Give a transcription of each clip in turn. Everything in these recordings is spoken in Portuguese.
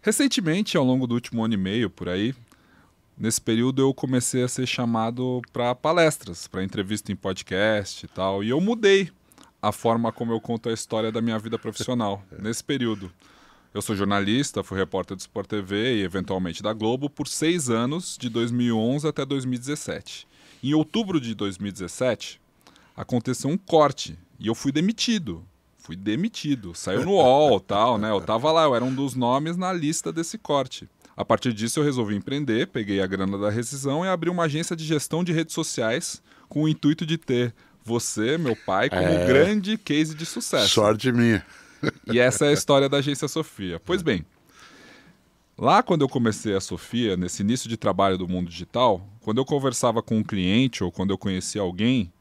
Recentemente, ao longo do último ano e meio, por aí, nesse período eu comecei a ser chamado para palestras, para entrevista em podcast e tal, e eu mudei a forma como eu conto a história da minha vida profissional nesse período. Eu sou jornalista, fui repórter do Sport TV e eventualmente da Globo por 6 anos, de 2011 até 2017. Em outubro de 2017, aconteceu um corte e eu fui demitido. Saiu no UOL, tal, né? Eu tava lá, eu era um dos nomes na lista desse corte. A partir disso eu resolvi empreender, peguei a grana da rescisão e abri uma agência de gestão de redes sociais com o intuito de ter você, meu pai, como grande case de sucesso. Sorte minha. E essa é a história da Agência Sofia. Pois bem, lá quando eu comecei a Sofia, nesse início de trabalho do mundo digital, quando eu conversava com um cliente ou quando eu conhecia alguém,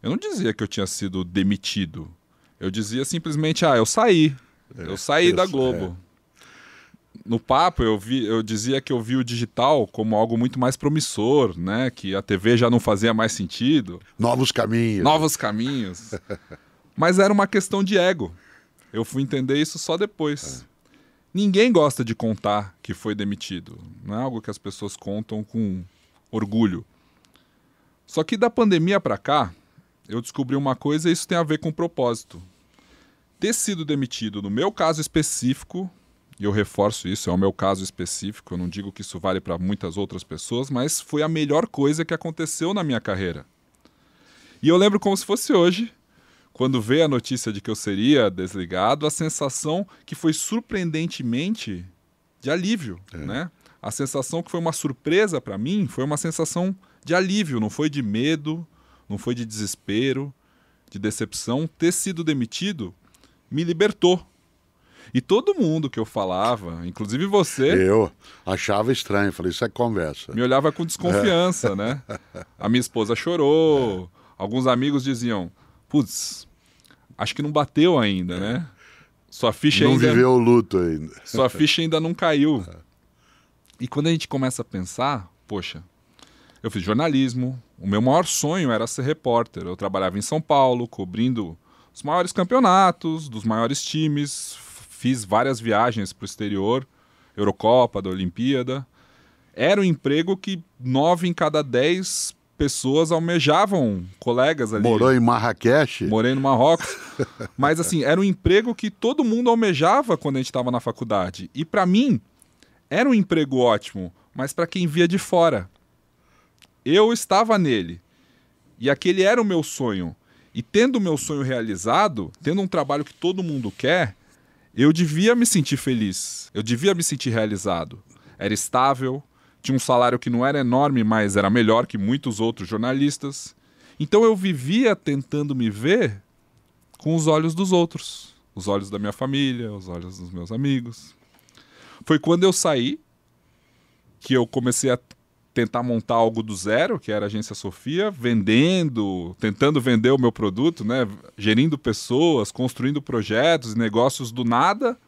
eu não dizia que eu tinha sido demitido. Eu dizia simplesmente, eu saí. Eu saí da Globo. No papo, eu dizia que eu vi o digital como algo muito mais promissor, né? Que a TV já não fazia mais sentido. Novos caminhos. Mas era uma questão de ego. Eu fui entender isso só depois. Ninguém gosta de contar que foi demitido. Não é algo que as pessoas contam com orgulho. Só que da pandemia para cá, eu descobri uma coisa e isso tem a ver com propósito. Ter sido demitido, no meu caso específico, e eu reforço isso, é o meu caso específico, eu não digo que isso vale para muitas outras pessoas, mas foi a melhor coisa que aconteceu na minha carreira. E eu lembro como se fosse hoje, quando veio a notícia de que eu seria desligado, a sensação que foi surpreendentemente de alívio, né? A sensação que foi uma surpresa para mim foi uma sensação de alívio, não foi de medo, não foi de desespero, de decepção. Ter sido demitido me libertou. E todo mundo que eu falava, inclusive você... Eu achava estranho, falei, isso é conversa. Me olhava com desconfiança, né? A minha esposa chorou, alguns amigos diziam, putz, acho que não bateu ainda, né? Sua ficha não ainda... viveu o luto ainda. Sua ficha ainda não caiu. E quando a gente começa a pensar, poxa, eu fiz jornalismo, o meu maior sonho era ser repórter. Eu trabalhava em São Paulo, cobrindo os maiores campeonatos, dos maiores times, fiz várias viagens para o exterior, Eurocopa, da Olimpíada. Era um emprego que 9 em cada 10 pessoas almejavam, colegas ali. Morou em Marrakech? Morei no Marrocos. Mas assim, era um emprego que todo mundo almejava quando a gente estava na faculdade. E para mim, era um emprego ótimo, mas para quem via de fora. Eu estava nele. E aquele era o meu sonho. E tendo o meu sonho realizado, tendo um trabalho que todo mundo quer, eu devia me sentir feliz. Eu devia me sentir realizado. Era estável, tinha um salário que não era enorme, mas era melhor que muitos outros jornalistas. Então eu vivia tentando me ver com os olhos dos outros. Os olhos da minha família, os olhos dos meus amigos. Foi quando eu saí que eu comecei a tentar montar algo do zero, que era a Agência Sofia, tentando vender o meu produto, né? Gerindo pessoas, construindo projetos e negócios do nada.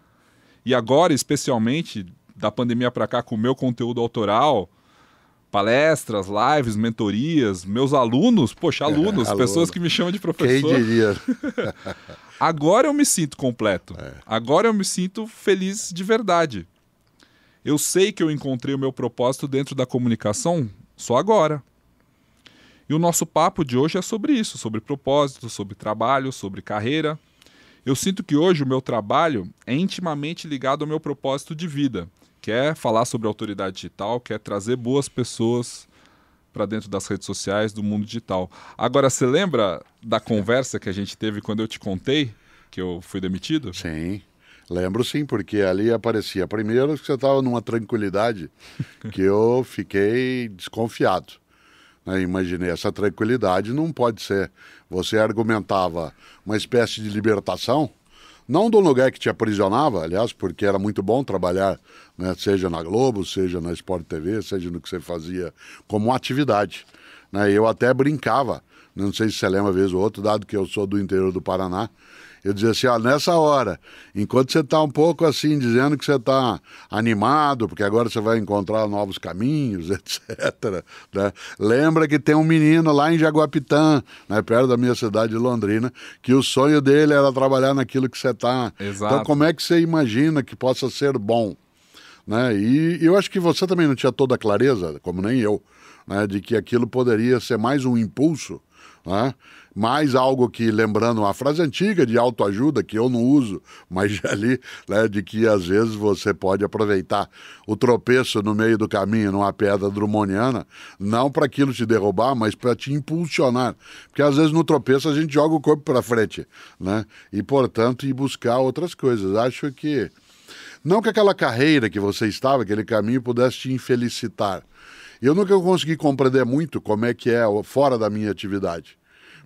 E agora, especialmente, da pandemia para cá, com o meu conteúdo autoral, palestras, lives, mentorias, meus alunos, pessoas que me chamam de professor. Quem diria? Agora eu me sinto completo. Agora eu me sinto feliz de verdade. Eu sei que eu encontrei o meu propósito dentro da comunicação só agora. E o nosso papo de hoje é sobre isso, sobre propósito, sobre trabalho, sobre carreira. Eu sinto que hoje o meu trabalho é intimamente ligado ao meu propósito de vida, que é falar sobre autoridade digital, que é trazer boas pessoas para dentro das redes sociais, do mundo digital. Agora, você lembra da conversa que a gente teve quando eu te contei que eu fui demitido? Sim. Lembro sim, porque ali aparecia primeiro que você estava numa tranquilidade que eu fiquei desconfiado. Né? Imaginei, essa tranquilidade não pode ser. Você argumentava uma espécie de libertação, não do lugar que te aprisionava, aliás, porque era muito bom trabalhar, né? Seja na Globo, seja na Sport TV, seja no que você fazia como atividade. Né? Eu até brincava, não sei se você lembra uma vez ou outra, dado que eu sou do interior do Paraná, eu dizia assim, nessa hora, enquanto você está um pouco assim, dizendo que você está animado, porque agora você vai encontrar novos caminhos, etc., né? Lembra que tem um menino lá em Jaguapitã, né, perto da minha cidade de Londrina, que o sonho dele era trabalhar naquilo que você está. Exato. Então, como é que você imagina que possa ser bom? né? E eu acho que você também não tinha toda a clareza, como nem eu, né, de que aquilo poderia ser mais um impulso, né? Mais algo que, lembrando uma frase antiga de autoajuda, que eu não uso, mas já li, né, de que às vezes você pode aproveitar o tropeço no meio do caminho numa pedra drummoniana, não para aquilo te derrubar, mas para te impulsionar. Porque às vezes no tropeço a gente joga o corpo para frente, né? E, portanto, ir buscar outras coisas. Acho que, não que aquela carreira que você estava, aquele caminho, pudesse te infelicitar. Eu nunca consegui compreender muito como é que é fora da minha atividade.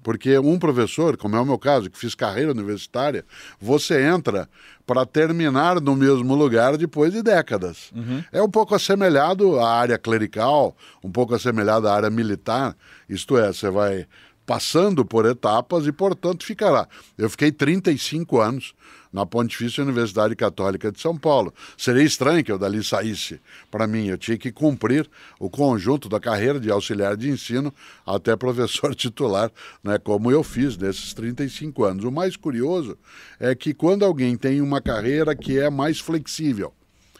Porque um professor, como é o meu caso, que fiz carreira universitária, você entra para terminar no mesmo lugar depois de décadas. É um pouco assemelhado à área clerical, um pouco assemelhado à área militar, isto é, você vai passando por etapas e, portanto, ficará. Eu fiquei 35 anos na Pontifícia Universidade Católica de São Paulo. Seria estranho que eu dali saísse. Para mim, eu tinha que cumprir o conjunto da carreira de auxiliar de ensino até professor titular, né, como eu fiz nesses 35 anos. O mais curioso é que quando alguém tem uma carreira que é mais flexível,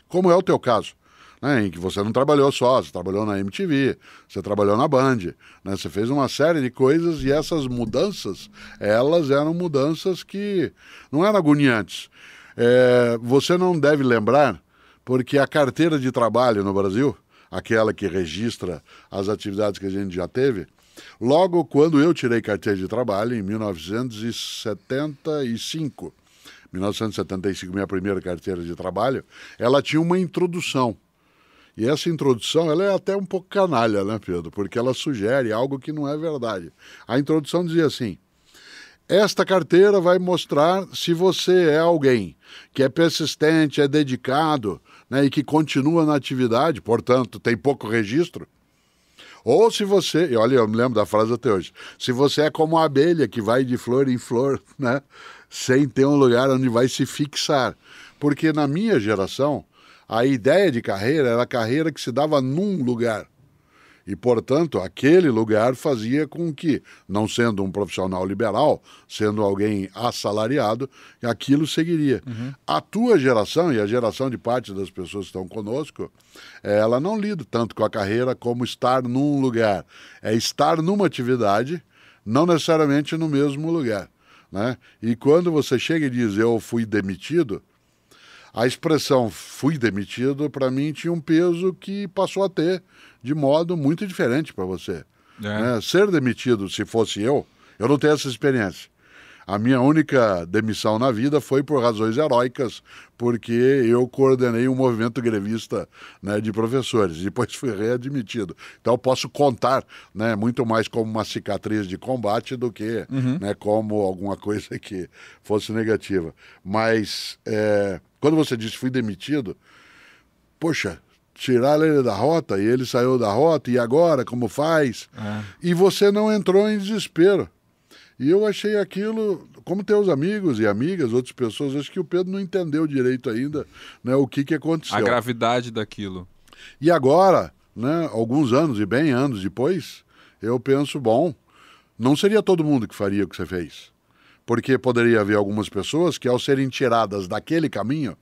como é o teu caso, né, em que você não trabalhou só, você trabalhou na MTV, você trabalhou na Band, né, você fez uma série de coisas e essas mudanças, elas eram mudanças que não eram agoniantes. Você não deve lembrar, porque a carteira de trabalho no Brasil, aquela que registra as atividades que a gente já teve, logo quando eu tirei carteira de trabalho, em 1975, minha primeira carteira de trabalho, ela tinha uma introdução. E essa introdução, ela é até um pouco canalha, né, Pedro? Porque ela sugere algo que não é verdade. A introdução dizia assim: esta carteira vai mostrar se você é alguém que é persistente, é dedicado, né, e que continua na atividade, portanto, tem pouco registro. Ou se você, e olha, eu me lembro da frase até hoje, se você é como a abelha que vai de flor em flor, né, sem ter um lugar onde vai se fixar. Porque na minha geração, a ideia de carreira era a carreira que se dava num lugar. E, portanto, aquele lugar fazia com que, não sendo um profissional liberal, sendo alguém assalariado, aquilo seguiria. A tua geração, e a geração de parte das pessoas que estão conosco, ela não lida tanto com a carreira como estar num lugar. É estar numa atividade, não necessariamente no mesmo lugar, né? E quando você chega e diz, eu fui demitido, a expressão fui demitido, para mim, tinha um peso que passou a ter de modo muito diferente para você. Né? Ser demitido, se fosse eu não tenho essa experiência. A minha única demissão na vida foi por razões heróicas, porque eu coordenei um movimento grevista, né, de professores, e depois fui readmitido. Então eu posso contar, né, muito mais como uma cicatriz de combate do que, né, como alguma coisa que fosse negativa. Mas quando você disse fui demitido, poxa, tiraram ele da rota e ele saiu da rota, e agora como faz? E você não entrou em desespero. E eu achei aquilo, como teus amigos e amigas, outras pessoas, acho que o Pedro não entendeu direito ainda, né, o que aconteceu. A gravidade daquilo. E agora, né, alguns anos e bem anos depois, eu penso, bom, não seria todo mundo que faria o que você fez. Porque poderia haver algumas pessoas que, ao serem tiradas daquele caminho,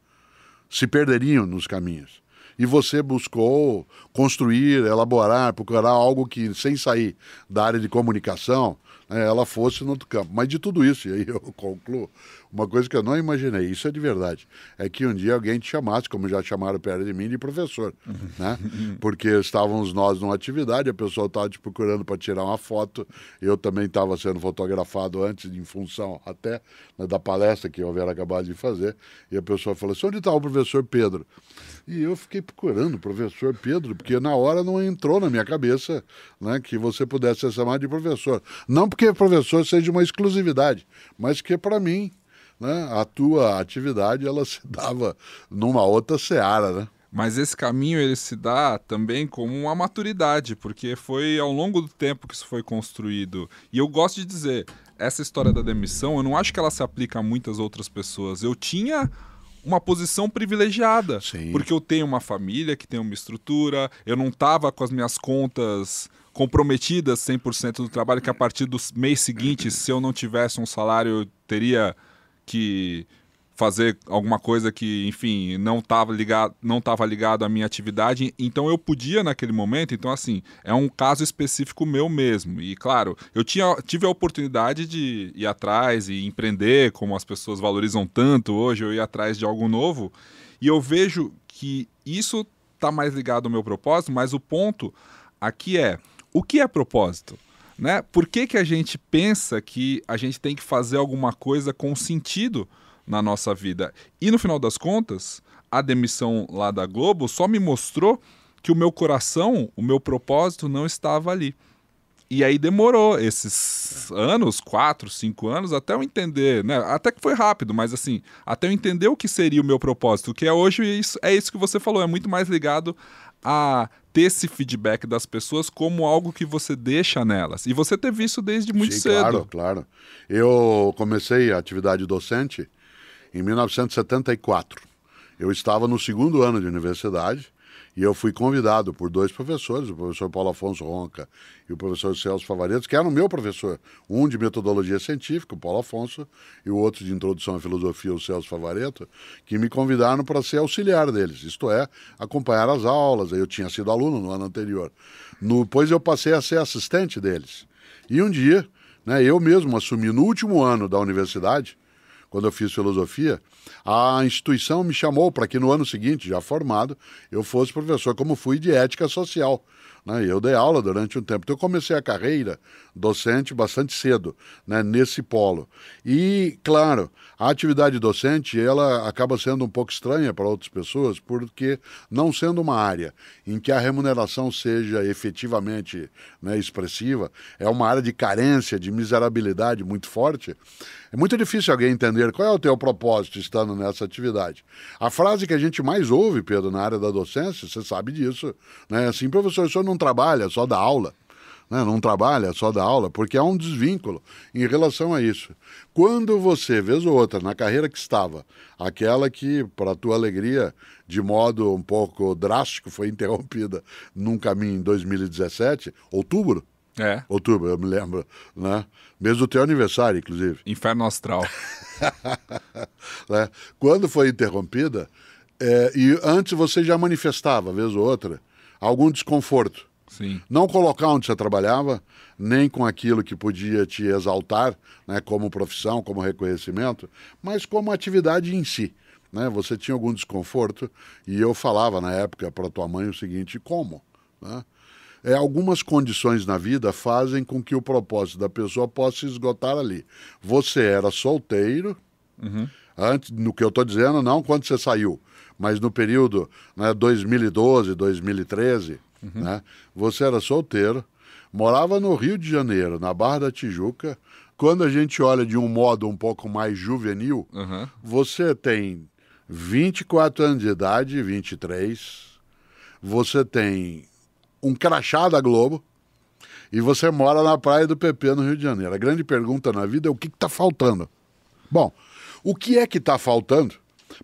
se perderiam nos caminhos. E você buscou construir, elaborar, procurar algo que, sem sair da área de comunicação, ela fosse no outro campo. Mas de tudo isso, e aí eu concluo, uma coisa que eu não imaginei, isso é de verdade, é que um dia alguém te chamasse, como já chamaram perto de mim, de professor, né? Porque estávamos nós numa atividade, a pessoa estava te procurando para tirar uma foto, eu também estava sendo fotografado antes, em função até, né, da palestra que eu havia acabado de fazer, e a pessoa falou assim, onde está o professor Pedro? E eu fiquei procurando o professor Pedro, porque na hora não entrou na minha cabeça, né, que você pudesse ser chamado de professor. Não porque professor seja uma exclusividade, mas que, para mim, né, a tua atividade ela se dava numa outra seara, né? Mas esse caminho ele se dá também como uma maturidade, porque foi ao longo do tempo que isso foi construído. E eu gosto de dizer, essa história da demissão, eu não acho que ela se aplica a muitas outras pessoas. Eu tinha uma posição privilegiada, Sim. Porque eu tenho uma família que tem uma estrutura, eu não estava com as minhas contas comprometidas 100% do trabalho, que a partir do mês seguinte, se eu não tivesse um salário, eu teria que fazer alguma coisa que, enfim, não estava ligado à minha atividade, então eu podia naquele momento. Então, assim, é um caso específico meu mesmo. E, claro, eu tive a oportunidade de ir atrás e empreender, como as pessoas valorizam tanto hoje, eu ir atrás de algo novo, e eu vejo que isso está mais ligado ao meu propósito, mas o ponto aqui é, o que é propósito? Né? Por que a gente pensa que a gente tem que fazer alguma coisa com sentido na nossa vida? E no final das contas, a demissão lá da Globo só me mostrou que o meu coração, o meu propósito não estava ali. E aí demorou esses anos, 4, 5 anos, até eu entender, né? Até que foi rápido, mas assim, até eu entender o que seria o meu propósito, que é hoje é isso que você falou, é muito mais ligado a ter esse feedback das pessoas como algo que você deixa nelas. E você teve isso desde muito cedo. Claro, claro. Eu comecei a atividade docente em 1974. Eu estava no 2º ano de universidade e eu fui convidado por 2 professores, o professor Paulo Afonso Ronca e o professor Celso Favaretto, que eram meu professor. Um de metodologia científica, o Paulo Afonso, e o outro de introdução à filosofia, o Celso Favaretto, que me convidaram para ser auxiliar deles, isto é, acompanhar as aulas. Eu tinha sido aluno no ano anterior. Depois eu passei a ser assistente deles. E um dia, né, eu mesmo assumi no último ano da universidade, quando eu fiz filosofia, a instituição me chamou para que no ano seguinte, já formado, eu fosse professor, como fui, de ética social. Né? Eu dei aula durante um tempo. Então eu comecei a carreira docente bastante cedo, né, nesse polo. E, claro, a atividade docente ela acaba sendo um pouco estranha para outras pessoas, porque não sendo uma área em que a remuneração seja efetivamente, né, expressiva, é uma área de carência, de miserabilidade muito forte, é muito difícil alguém entender qual é o teu propósito estando nessa atividade. A frase que a gente mais ouve, Pedro, na área da docência, você sabe disso, né? Assim, professor, o senhor não trabalha, só dá aula. Né? Não trabalha, só dá aula, porque há um desvínculo em relação a isso. Quando você, vez ou outra, na carreira que estava, aquela que, para a tua alegria, de modo um pouco drástico, foi interrompida num caminho em 2017, outubro, eu me lembro, né? Mês do teu aniversário, inclusive. Inferno astral. Né? Quando foi interrompida, e antes você já manifestava, vez ou outra, algum desconforto. Sim. Não colocar onde você trabalhava, nem com aquilo que podia te exaltar, né, como profissão, como reconhecimento, mas como atividade em si. Né? Você tinha algum desconforto, e eu falava na época para tua mãe o seguinte: como? Né? Algumas condições na vida fazem com que o propósito da pessoa possa se esgotar ali. Você era solteiro, antes, no que eu estou dizendo, não quando você saiu, mas no período, né, 2012, 2013, né, você era solteiro, morava no Rio de Janeiro, na Barra da Tijuca. Quando a gente olha de um modo um pouco mais juvenil, você tem 24 anos de idade, 23, você tem um crachá da Globo e você mora na Praia do PP, no Rio de Janeiro. A grande pergunta na vida é o que está faltando? Bom, o que é que está faltando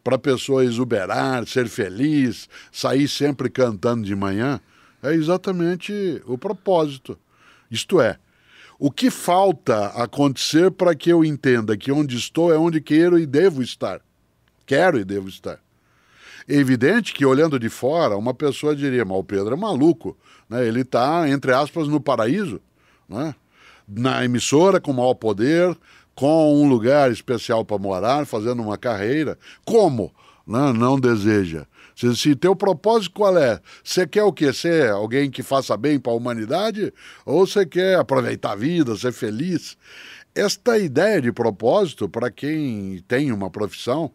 para a pessoa exuberar, ser feliz, sair sempre cantando de manhã? É exatamente o propósito. Isto é, o que falta acontecer para que eu entenda que onde estou é onde quero e devo estar. Quero e devo estar. É evidente que, olhando de fora, uma pessoa diria: mas o Pedro é maluco, né? Ele está, entre aspas, no paraíso, né? Na emissora, com maior poder, com um lugar especial para morar, fazendo uma carreira. Como? Né? Não deseja. Se teu propósito qual é? Você quer o quê? Ser alguém que faça bem para a humanidade? Ou você quer aproveitar a vida, ser feliz? Esta ideia de propósito, para quem tem uma profissão,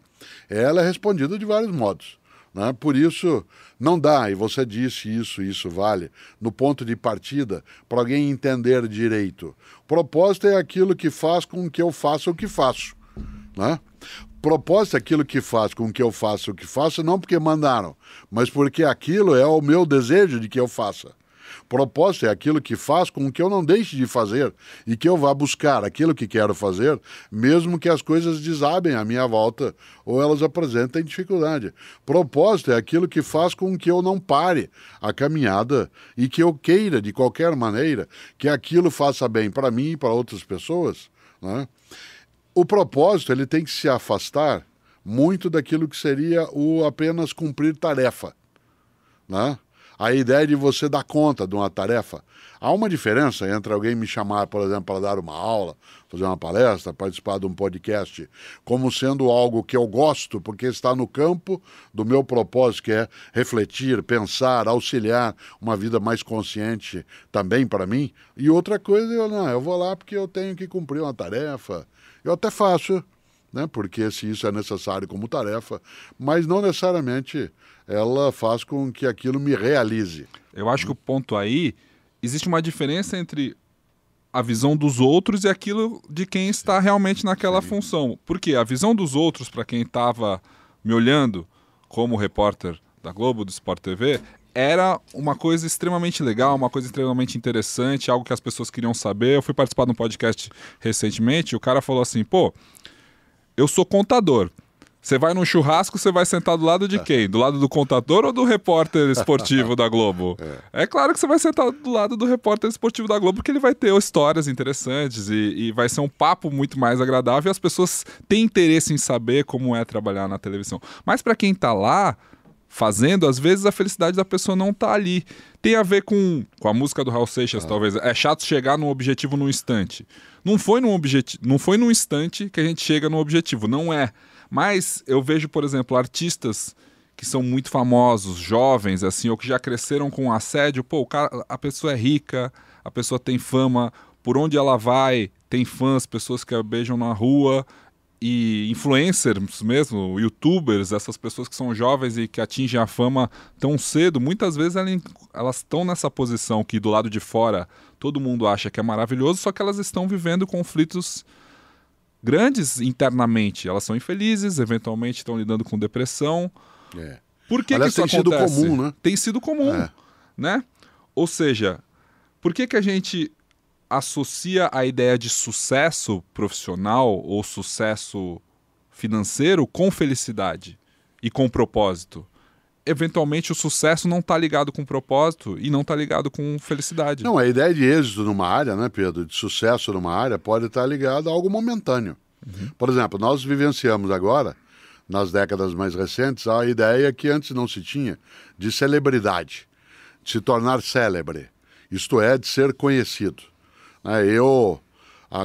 ela é respondida de vários modos. Né? Por isso, não dá, e você disse isso vale, no ponto de partida, para alguém entender direito. Propósito é aquilo que faz com que eu faça o que faço. Né? Propósito é aquilo que faz com que eu faça o que faço, não porque mandaram, mas porque aquilo é o meu desejo de que eu faça. Propósito é aquilo que faz com que eu não deixe de fazer e que eu vá buscar aquilo que quero fazer, mesmo que as coisas desabem à minha volta ou elas apresentem dificuldade. Propósito é aquilo que faz com que eu não pare a caminhada e que eu queira, de qualquer maneira, que aquilo faça bem para mim e para outras pessoas. Né? O propósito ele tem que se afastar muito daquilo que seria o apenas cumprir tarefa, né? A ideia de você dar conta de uma tarefa. Há uma diferença entre alguém me chamar, por exemplo, para dar uma aula, fazer uma palestra, participar de um podcast, como sendo algo que eu gosto, porque está no campo do meu propósito, que é refletir, pensar, auxiliar uma vida mais consciente também para mim. E outra coisa, eu vou lá porque eu tenho que cumprir uma tarefa. Eu até faço, né, porque se isso é necessário como tarefa, mas não necessariamente ela faz com que aquilo me realize. Eu acho que o ponto aí, existe uma diferença entre a visão dos outros e aquilo de quem está realmente naquela função. Porque a visão dos outros, para quem estava me olhando como repórter da Globo, do Sport TV, era uma coisa extremamente legal, uma coisa extremamente interessante, algo que as pessoas queriam saber. Eu fui participar de um podcast recentemente e o cara falou assim, pô, eu sou contador. Você vai num churrasco, você vai sentar do lado de quem? Do lado do contador ou do repórter esportivo da Globo? É claro que você vai sentar do lado do repórter esportivo da Globo, porque ele vai ter histórias interessantes e vai ser um papo muito mais agradável e as pessoas têm interesse em saber como é trabalhar na televisão. Mas para quem está lá fazendo, às vezes a felicidade da pessoa não está ali. Tem a ver com a música do Raul Seixas, talvez. É chato chegar num objetivo num instante. Não foi num instante que a gente chega no objetivo, não é. Mas eu vejo, por exemplo, artistas que são muito famosos, jovens, assim, ou que já cresceram com assédio. Pô, a pessoa é rica, a pessoa tem fama, por onde ela vai, tem fãs, pessoas que a beijam na rua, e influencers mesmo, youtubers, essas pessoas que são jovens e que atingem a fama tão cedo, muitas vezes elas estão nessa posição que do lado de fora todo mundo acha que é maravilhoso, só que elas estão vivendo conflitos grandes internamente. Elas são infelizes, eventualmente estão lidando com depressão. Por que Aliás, que isso tem acontece? sido comum, né? Tem sido comum, né? Ou seja, por que que a gente associa a ideia de sucesso profissional ou sucesso financeiro com felicidade e com propósito? Eventualmente o sucesso não está ligado com propósito e não está ligado com felicidade. Não, a ideia de êxito numa área, né, Pedro, de sucesso numa área, pode estar ligada a algo momentâneo. Por exemplo, nós vivenciamos agora, nas décadas mais recentes, a ideia que antes não se tinha de celebridade, de se tornar célebre, isto é, de ser conhecido.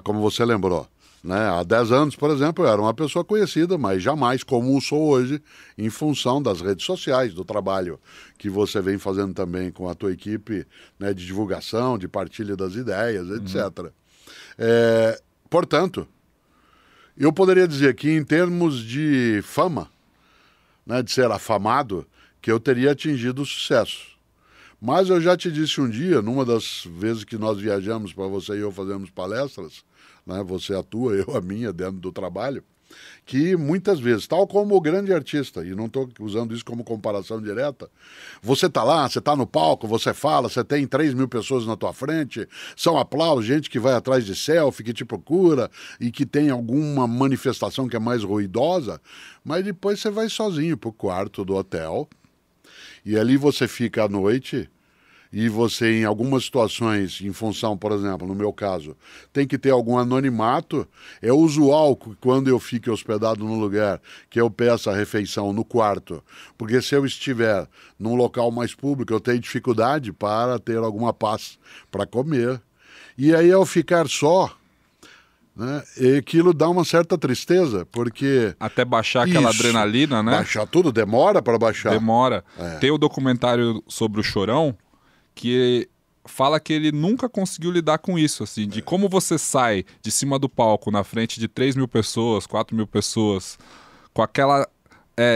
Como você lembrou, né, há 10 anos, por exemplo, eu era uma pessoa conhecida, mas jamais como sou hoje, em função das redes sociais, do trabalho que você vem fazendo também com a tua equipe, né, de divulgação, de partilha das ideias, etc. Portanto, eu poderia dizer que em termos de fama, né, de ser afamado, que eu teria atingido o sucesso. Mas eu já te disse um dia, numa das vezes que nós viajamos para você e eu fazemos palestras, né, você atua, eu a minha, dentro do trabalho, que muitas vezes, tal como o grande artista, e não estou usando isso como comparação direta, você está lá, você está no palco, você fala, você tem 3.000 pessoas na tua frente, são aplausos, gente que vai atrás de selfie, que te procura e que tem alguma manifestação que é mais ruidosa, mas depois você vai sozinho para o quarto do hotel e ali você fica à noite. E você, em algumas situações, em função, por exemplo, no meu caso, tem que ter algum anonimato. É usual que quando eu fique hospedado num lugar que eu peça a refeição no quarto, porque se eu estiver num local mais público, eu tenho dificuldade para ter alguma paz para comer. E aí, ao ficar só, né, aquilo dá uma certa tristeza, porque... Até baixar aquela adrenalina, né? Baixar tudo, demora para baixar. Demora. Tem o documentário sobre o Chorão, que fala que ele nunca conseguiu lidar com isso, assim, de como você sai de cima do palco na frente de 3.000 pessoas, 4.000 pessoas, com aquela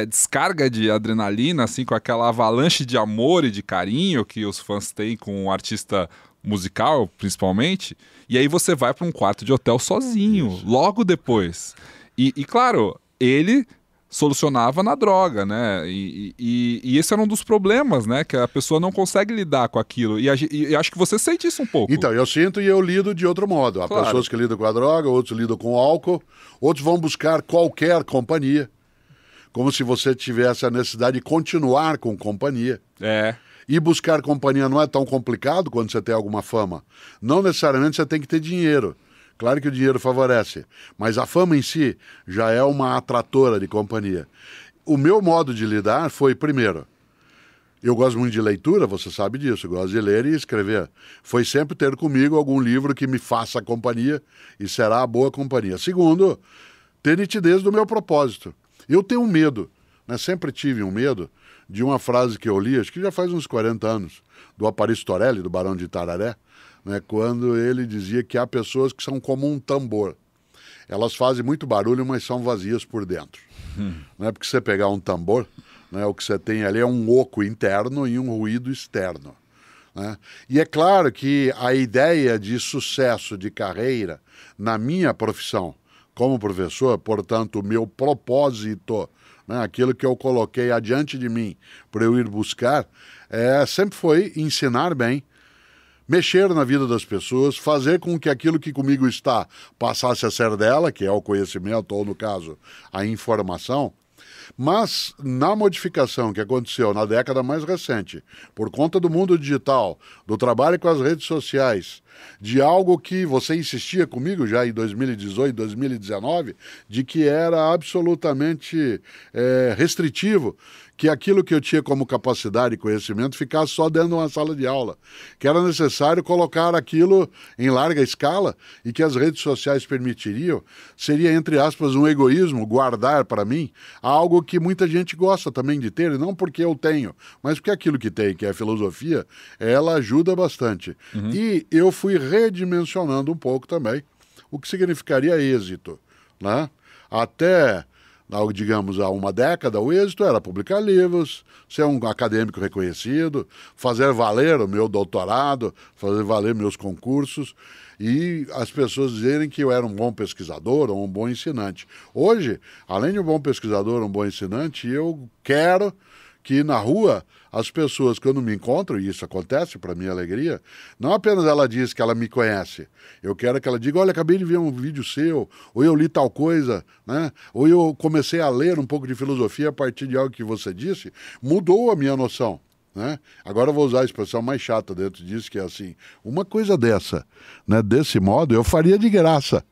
descarga de adrenalina, assim, com aquela avalanche de amor e de carinho que os fãs têm com um artista musical, principalmente, e aí você vai para um quarto de hotel sozinho, logo depois. E claro, ele solucionava na droga, né? E esse era um dos problemas, né? Que a pessoa não consegue lidar com aquilo. E acho que você sente isso um pouco. Então, eu sinto e eu lido de outro modo. Há pessoas que lidam com a droga, outros lidam com o álcool, outros vão buscar qualquer companhia, como se você tivesse a necessidade de continuar com companhia. E buscar companhia não é tão complicado quando você tem alguma fama. Não necessariamente você tem que ter dinheiro. Claro que o dinheiro favorece, mas a fama em si já é uma atratora de companhia. O meu modo de lidar foi, primeiro, eu gosto muito de leitura, você sabe disso, eu gosto de ler e escrever. Foi sempre ter comigo algum livro que me faça companhia e será a boa companhia. Segundo, ter nitidez do meu propósito. Eu tenho um medo, né? Sempre tive um medo de uma frase que eu li, acho que já faz uns 40 anos, do Aparicio Torelli, do Barão de Itararé, né? Quando ele dizia que há pessoas que são como um tambor. Elas fazem muito barulho, mas são vazias por dentro. Não é porque você pegar um tambor, né, o que você tem ali é um oco interno e um ruído externo. Né? E é claro que a ideia de sucesso de carreira na minha profissão como professor, portanto, o meu propósito, né, aquilo que eu coloquei adiante de mim para eu ir buscar, sempre foi ensinar bem, mexer na vida das pessoas, fazer com que aquilo que comigo está passasse a ser dela, que é o conhecimento, ou no caso, a informação. Mas na modificação que aconteceu na década mais recente, por conta do mundo digital, do trabalho com as redes sociais, de algo que você insistia comigo já em 2018, 2019, de que era absolutamente restritivo, que aquilo que eu tinha como capacidade e conhecimento ficasse só dentro de uma sala de aula, que era necessário colocar aquilo em larga escala e que as redes sociais permitiriam, seria, entre aspas, um egoísmo guardar para mim algo que muita gente gosta também de ter, e não porque eu tenho, mas porque aquilo que tem, que é a filosofia, ela ajuda bastante. E eu fui redimensionando um pouco também o que significaria êxito, né? Até, digamos, há uma década, o êxito era publicar livros, ser um acadêmico reconhecido, fazer valer o meu doutorado, fazer valer meus concursos e as pessoas dizerem que eu era um bom pesquisador ou um bom ensinante. Hoje, além de um bom pesquisador, um bom ensinante, eu quero que na rua as pessoas, quando me encontram, e isso acontece para minha alegria, não apenas ela diz que ela me conhece, eu quero que ela diga, olha, acabei de ver um vídeo seu, ou eu li tal coisa, né? Ou eu comecei a ler um pouco de filosofia a partir de algo que você disse, mudou a minha noção. Né? Agora eu vou usar a expressão mais chata dentro disso, que é assim, uma coisa dessa, né, desse modo, eu faria de graça.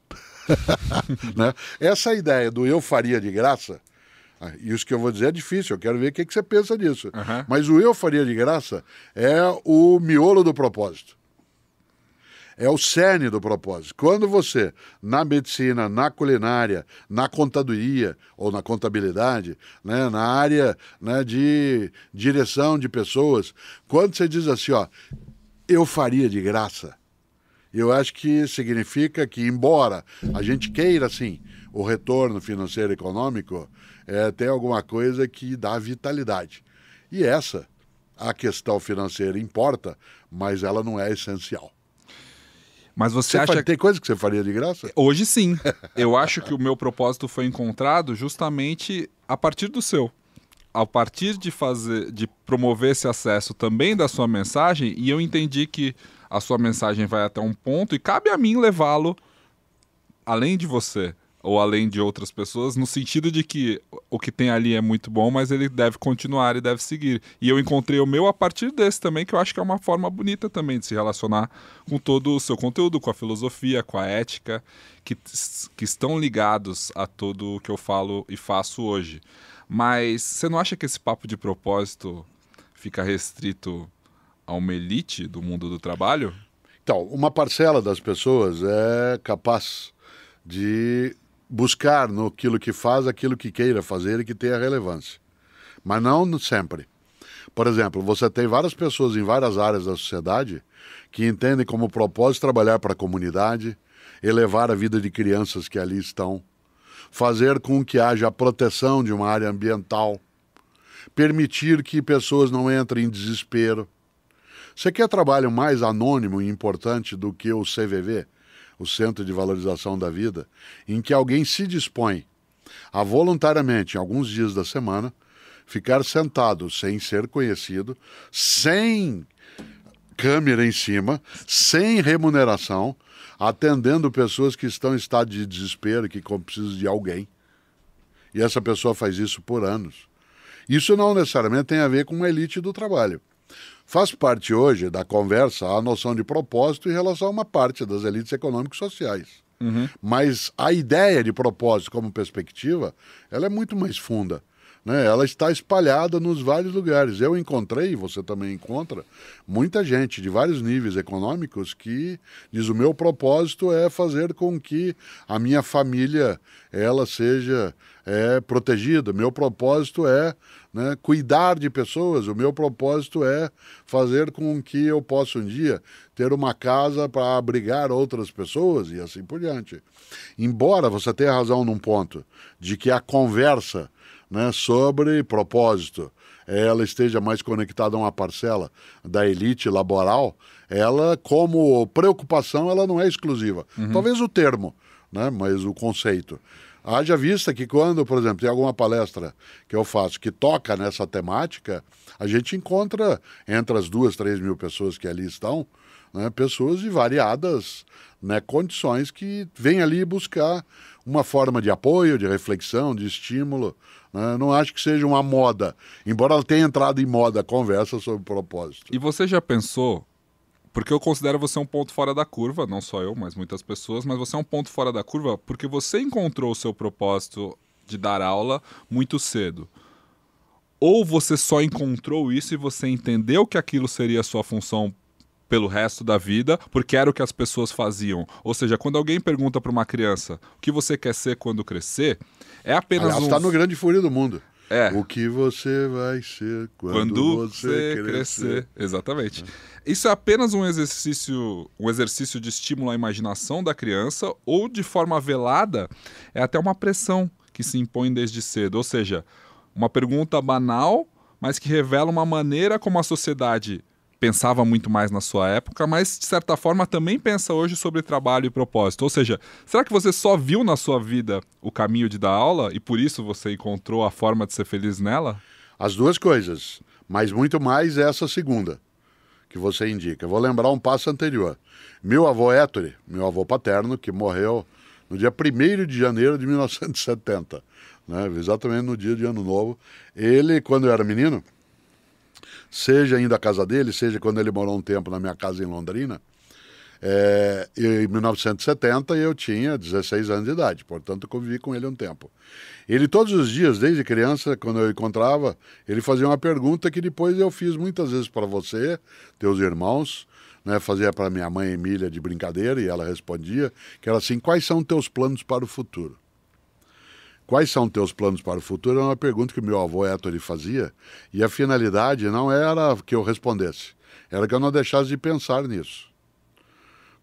Né? Essa ideia do eu faria de graça, isso que eu vou dizer é difícil, eu quero ver o que você pensa disso. Mas o eu faria de graça é o miolo do propósito. É o cerne do propósito. Quando você, na medicina, na culinária, na contadoria ou na contabilidade, né, na área, né, de direção de pessoas, quando você diz assim, ó, eu faria de graça, eu acho que significa que, embora a gente queira, assim, o retorno financeiro e econômico, tem alguma coisa que dá vitalidade. E a questão financeira importa, mas ela não é essencial. Mas você acha... Tem coisa que você faria de graça? Hoje sim. Eu acho que o meu propósito foi encontrado justamente a partir do seu. A partir de promover esse acesso também da sua mensagem, e eu entendi que a sua mensagem vai até um ponto e cabe a mim levá-lo além de você ou além de outras pessoas, no sentido de que o que tem ali é muito bom, mas ele deve continuar e deve seguir. E eu encontrei o meu a partir desse também, que eu acho que é uma forma bonita também de se relacionar com todo o seu conteúdo, com a filosofia, com a ética, que estão ligados a tudo o que eu falo e faço hoje. Mas você não acha que esse papo de propósito fica restrito a uma elite do mundo do trabalho? Então, uma parcela das pessoas é capaz de buscar naquilo que faz, aquilo que queira fazer e que tenha relevância. Mas não sempre. Por exemplo, você tem várias pessoas em várias áreas da sociedade que entendem como propósito trabalhar para a comunidade, elevar a vida de crianças que ali estão, fazer com que haja a proteção de uma área ambiental, permitir que pessoas não entrem em desespero. Você quer trabalho mais anônimo e importante do que o CVV? O Centro de Valorização da Vida, em que alguém se dispõe a voluntariamente, em alguns dias da semana, ficar sentado sem ser conhecido, sem câmera em cima, sem remuneração, atendendo pessoas que estão em estado de desespero, que precisam de alguém. E essa pessoa faz isso por anos. Isso não necessariamente tem a ver com uma elite do trabalho. Faz parte hoje da conversa a noção de propósito em relação a uma parte das elites econômicas e sociais. Mas a ideia de propósito como perspectiva, ela é muito mais funda. Né? Ela está espalhada nos vários lugares. Eu encontrei, você também encontra, muita gente de vários níveis econômicos que diz: o meu propósito é fazer com que a minha família ela seja protegida. Meu propósito é, né, cuidar de pessoas. O meu propósito é fazer com que eu possa um dia ter uma casa para abrigar outras pessoas e assim por diante. Embora você tenha razão num ponto de que a conversa, né, sobre propósito, ela esteja mais conectada a uma parcela da elite laboral, ela, como preocupação, ela não é exclusiva. Talvez o termo, né, mas o conceito. Haja vista que quando, por exemplo, tem alguma palestra que eu faço que toca nessa temática, a gente encontra entre as 2, 3 mil pessoas que ali estão, né, pessoas de variadas, né, condições que vêm ali buscar uma forma de apoio, de reflexão, de estímulo. Né? Não acho que seja uma moda, embora ela tenha entrado em moda a conversa sobre propósito. E você já pensou, porque eu considero você um ponto fora da curva, não só eu, mas muitas pessoas, mas você é um ponto fora da curva porque você encontrou o seu propósito de dar aula muito cedo. Ou você só encontrou isso e você entendeu que aquilo seria a sua função pelo resto da vida, porque era o que as pessoas faziam. Ou seja, quando alguém pergunta para uma criança o que você quer ser quando crescer, é apenas está no Grande Fúria do Mundo. É. O que você vai ser quando você crescer. Exatamente. Isso é apenas um exercício de estímulo à imaginação da criança, ou de forma velada, é até uma pressão que se impõe desde cedo. Ou seja, uma pergunta banal, mas que revela uma maneira como a sociedade pensava muito mais na sua época, mas de certa forma também pensa hoje sobre trabalho e propósito. Ou seja, será que você só viu na sua vida o caminho de dar aula e por isso você encontrou a forma de ser feliz nela? As duas coisas, mas muito mais essa segunda que você indica. Eu vou lembrar um passo anterior. Meu avô Ettore, meu avô paterno, que morreu no dia 1º de janeiro de 1970, né? Exatamente no dia de Ano Novo. Ele, quando eu era menino, seja indo à casa dele, seja quando ele morou um tempo na minha casa em Londrina, em 1970 eu tinha 16 anos de idade, portanto convivi com ele um tempo. Ele todos os dias, desde criança, quando eu encontrava, ele fazia uma pergunta que depois eu fiz muitas vezes para você, teus irmãos, né, fazia para minha mãe Emília de brincadeira e ela respondia, que era assim: quais são teus planos para o futuro? Quais são teus planos para o futuro? É uma pergunta que meu avô Ettore fazia, e a finalidade não era que eu respondesse, era que eu não deixasse de pensar nisso.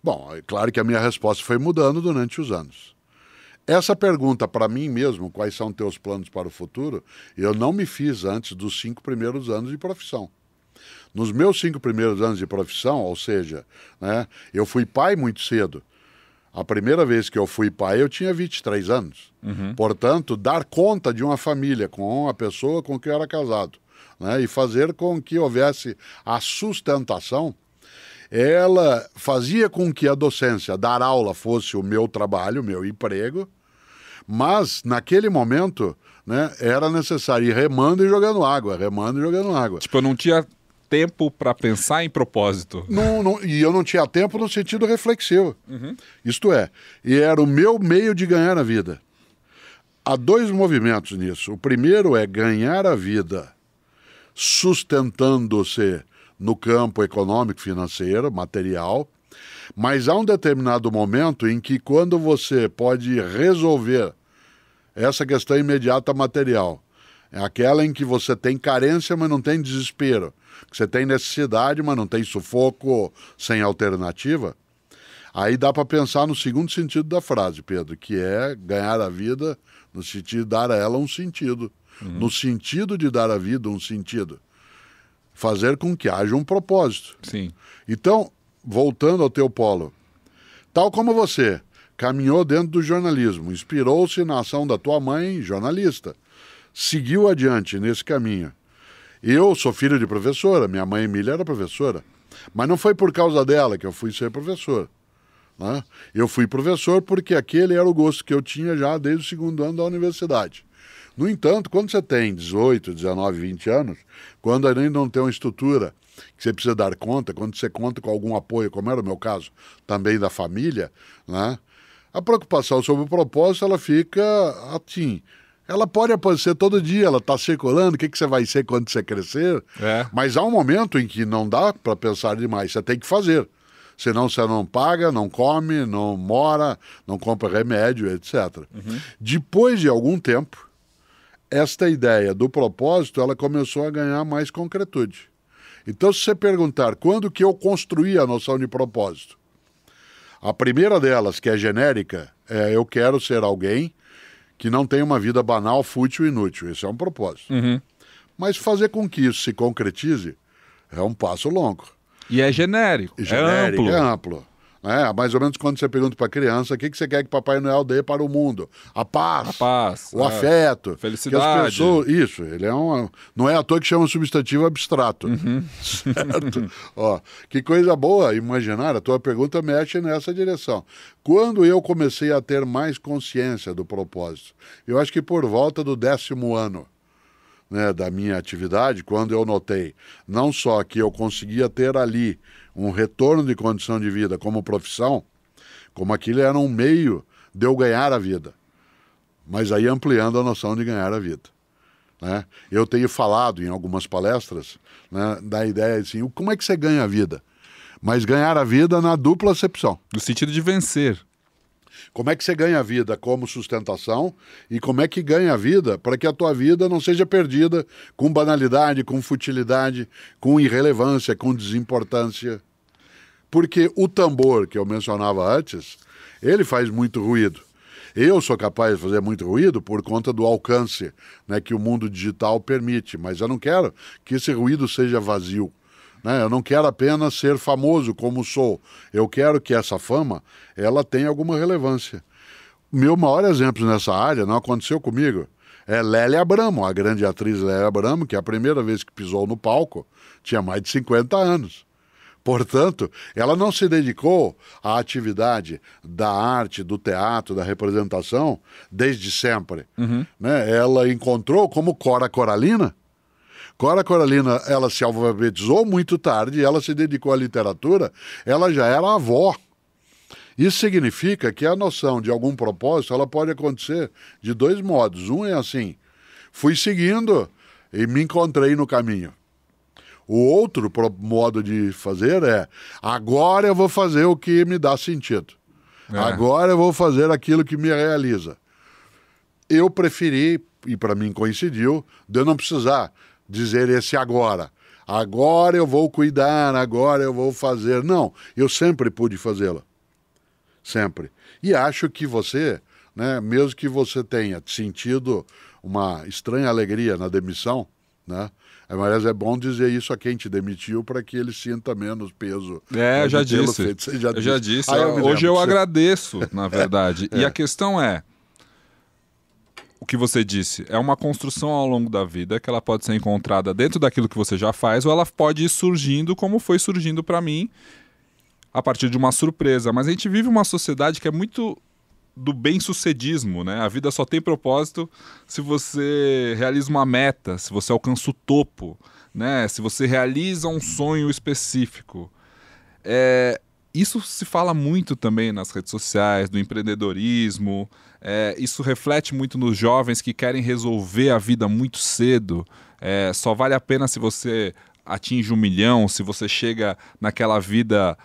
Bom, é claro que a minha resposta foi mudando durante os anos. Essa pergunta para mim mesmo, quais são teus planos para o futuro, eu não me fiz antes dos 5 primeiros anos de profissão. Nos meus 5 primeiros anos de profissão, ou seja, né, eu fui pai muito cedo. A primeira vez que eu fui pai, eu tinha 23 anos. Portanto, dar conta de uma família com a pessoa com quem eu era casado, né, e fazer com que houvesse a sustentação, ela fazia com que a docência, dar aula, fosse o meu trabalho, o meu emprego, mas, naquele momento, né, era necessário ir remando e jogando água, remando e jogando água. Tipo, eu não tinha tempo para pensar em propósito. E eu não tinha tempo no sentido reflexivo. Isto é, e era o meu meio de ganhar a vida. Há 2 movimentos nisso. O primeiro é ganhar a vida sustentando-se no campo econômico, financeiro, material, mas há um determinado momento em que, quando você pode resolver essa questão imediata material, é aquela em que você tem carência, mas não tem desespero, que você tem necessidade, mas não tem sufoco sem alternativa, aí dá para pensar no segundo sentido da frase, Pedro, que é ganhar a vida no sentido de dar a ela um sentido. No sentido de dar à vida um sentido. Fazer com que haja um propósito. Sim. Então, voltando ao teu polo, tal como você caminhou dentro do jornalismo, inspirou-se na ação da tua mãe, jornalista, seguiu adiante nesse caminho. Eu sou filho de professora, minha mãe Emília era professora, mas não foi por causa dela que eu fui ser professor, né? Eu fui professor porque aquele era o gosto que eu tinha já desde o 2º ano da universidade. No entanto, quando você tem 18, 19, 20 anos, quando ainda não tem uma estrutura que você precisa dar conta, quando você conta com algum apoio, como era o meu caso, também da família, né? A preocupação sobre o propósito, ela fica assim. Ela pode aparecer todo dia, ela está circulando, o que você vai ser quando você crescer. Mas há um momento em que não dá para pensar demais, você tem que fazer. Senão você não paga, não come, não mora, não compra remédio, etc. Depois de algum tempo, esta ideia do propósito, ela começou a ganhar mais concretude. Então, se você perguntar quando que eu construí a noção de propósito, a primeira delas, que é genérica, é eu quero ser alguém que não tem uma vida banal, fútil e inútil. Esse é um propósito. Mas fazer com que isso se concretize é um passo longo. E é genérico, é amplo. É amplo. Mais ou menos quando você pergunta para a criança o que você quer que Papai Noel dê para o mundo. A paz, o afeto. Felicidade. Que as pessoas... Isso, ele é não é à toa que chama substantivo abstrato. Certo? Ó, que coisa boa imaginar, a tua pergunta mexe nessa direção. Quando eu comecei a ter mais consciência do propósito? Eu acho que por volta do 10º ano, né, da minha atividade, quando eu notei não só que eu conseguia ter ali um retorno de condição de vida como profissão, como aquilo era um meio de eu ganhar a vida, mas aí ampliando a noção de ganhar a vida. Né? Eu tenho falado em algumas palestras, né, da ideia assim, como é que você ganha a vida? Mas ganhar a vida na dupla acepção. No sentido de vencer. Como é que você ganha a vida como sustentação e como é que ganha a vida para que a tua vida não seja perdida com banalidade, com futilidade, com irrelevância, com desimportância. Porque o tambor que eu mencionava antes, ele faz muito ruído. Eu sou capaz de fazer muito ruído por conta do alcance, né, que o mundo digital permite, mas eu não quero que esse ruído seja vazio. Eu não quero apenas ser famoso como sou. Eu quero que essa fama ela tenha alguma relevância. Meu maior exemplo nessa área, não aconteceu comigo, é Lélia Abramo, a grande atriz Lélia Abramo, que a primeira vez que pisou no palco tinha mais de 50 anos. Portanto, ela não se dedicou à atividade da arte, do teatro, da representação desde sempre. Ela encontrou como Cora Coralina. Cora Coralina, ela se alfabetizou muito tarde, ela se dedicou à literatura, ela já era avó. Isso significa que a noção de algum propósito, ela pode acontecer de dois modos. Um é assim, fui seguindo e me encontrei no caminho. O outro modo de fazer é, agora eu vou fazer o que me dá sentido. Agora eu vou fazer aquilo que me realiza. Eu preferi, e para mim coincidiu, de eu não precisar dizer esse agora. Agora eu vou cuidar, agora eu vou fazer. Não, eu sempre pude fazê-la. Sempre. E acho que você, né, mesmo que você tenha sentido uma estranha alegria na demissão, né, mas é bom dizer isso a quem te demitiu para que ele sinta menos peso. Eu já disse. Eu já disse. Hoje eu agradeço, na verdade. E a questão é, o que você disse, é uma construção ao longo da vida que ela pode ser encontrada dentro daquilo que você já faz ou ela pode ir surgindo como foi surgindo para mim a partir de uma surpresa. Mas a gente vive uma sociedade que é muito do bem-sucedismo, né? A vida só tem propósito se você realiza uma meta, se você alcança o topo, né? Se você realiza um sonho específico. Isso se fala muito também nas redes sociais, do empreendedorismo. Isso reflete muito nos jovens que querem resolver a vida muito cedo. Só vale a pena se você atinge 1 milhão, se você chega naquela vida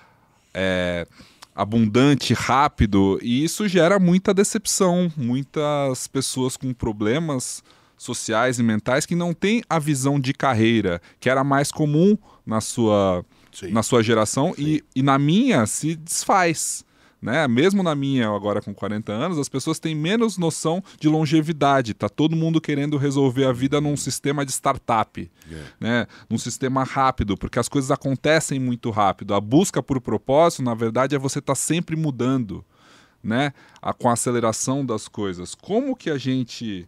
abundante, rápido. E isso gera muita decepção. Muitas pessoas com problemas sociais e mentais que não têm a visão de carreira, que era mais comum na sua geração e na minha se desfaz, né? Mesmo na minha, agora com 40 anos, as pessoas têm menos noção de longevidade. Tá todo mundo querendo resolver a vida num sistema de startup, né? Num sistema rápido, porque as coisas acontecem muito rápido. A busca por propósito, na verdade, é você estar sempre mudando, né? Com a aceleração das coisas. Como que a gente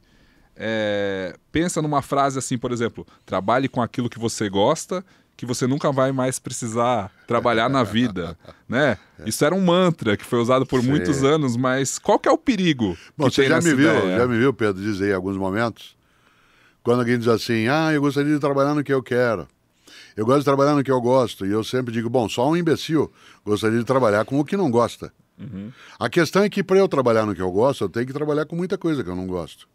pensa numa frase assim, por exemplo, trabalhe com aquilo que você gosta, que você nunca vai mais precisar trabalhar na vida, né? Isso era um mantra que foi usado por muitos anos, mas qual que é o perigo? Bom, você já me viu, Pedro, dizer em alguns momentos, quando alguém diz assim, eu gostaria de trabalhar no que eu quero, eu gosto de trabalhar no que eu gosto, e eu sempre digo, bom, só um imbecil gostaria de trabalhar com o que não gosta. A questão é que para eu trabalhar no que eu gosto, eu tenho que trabalhar com muita coisa que eu não gosto.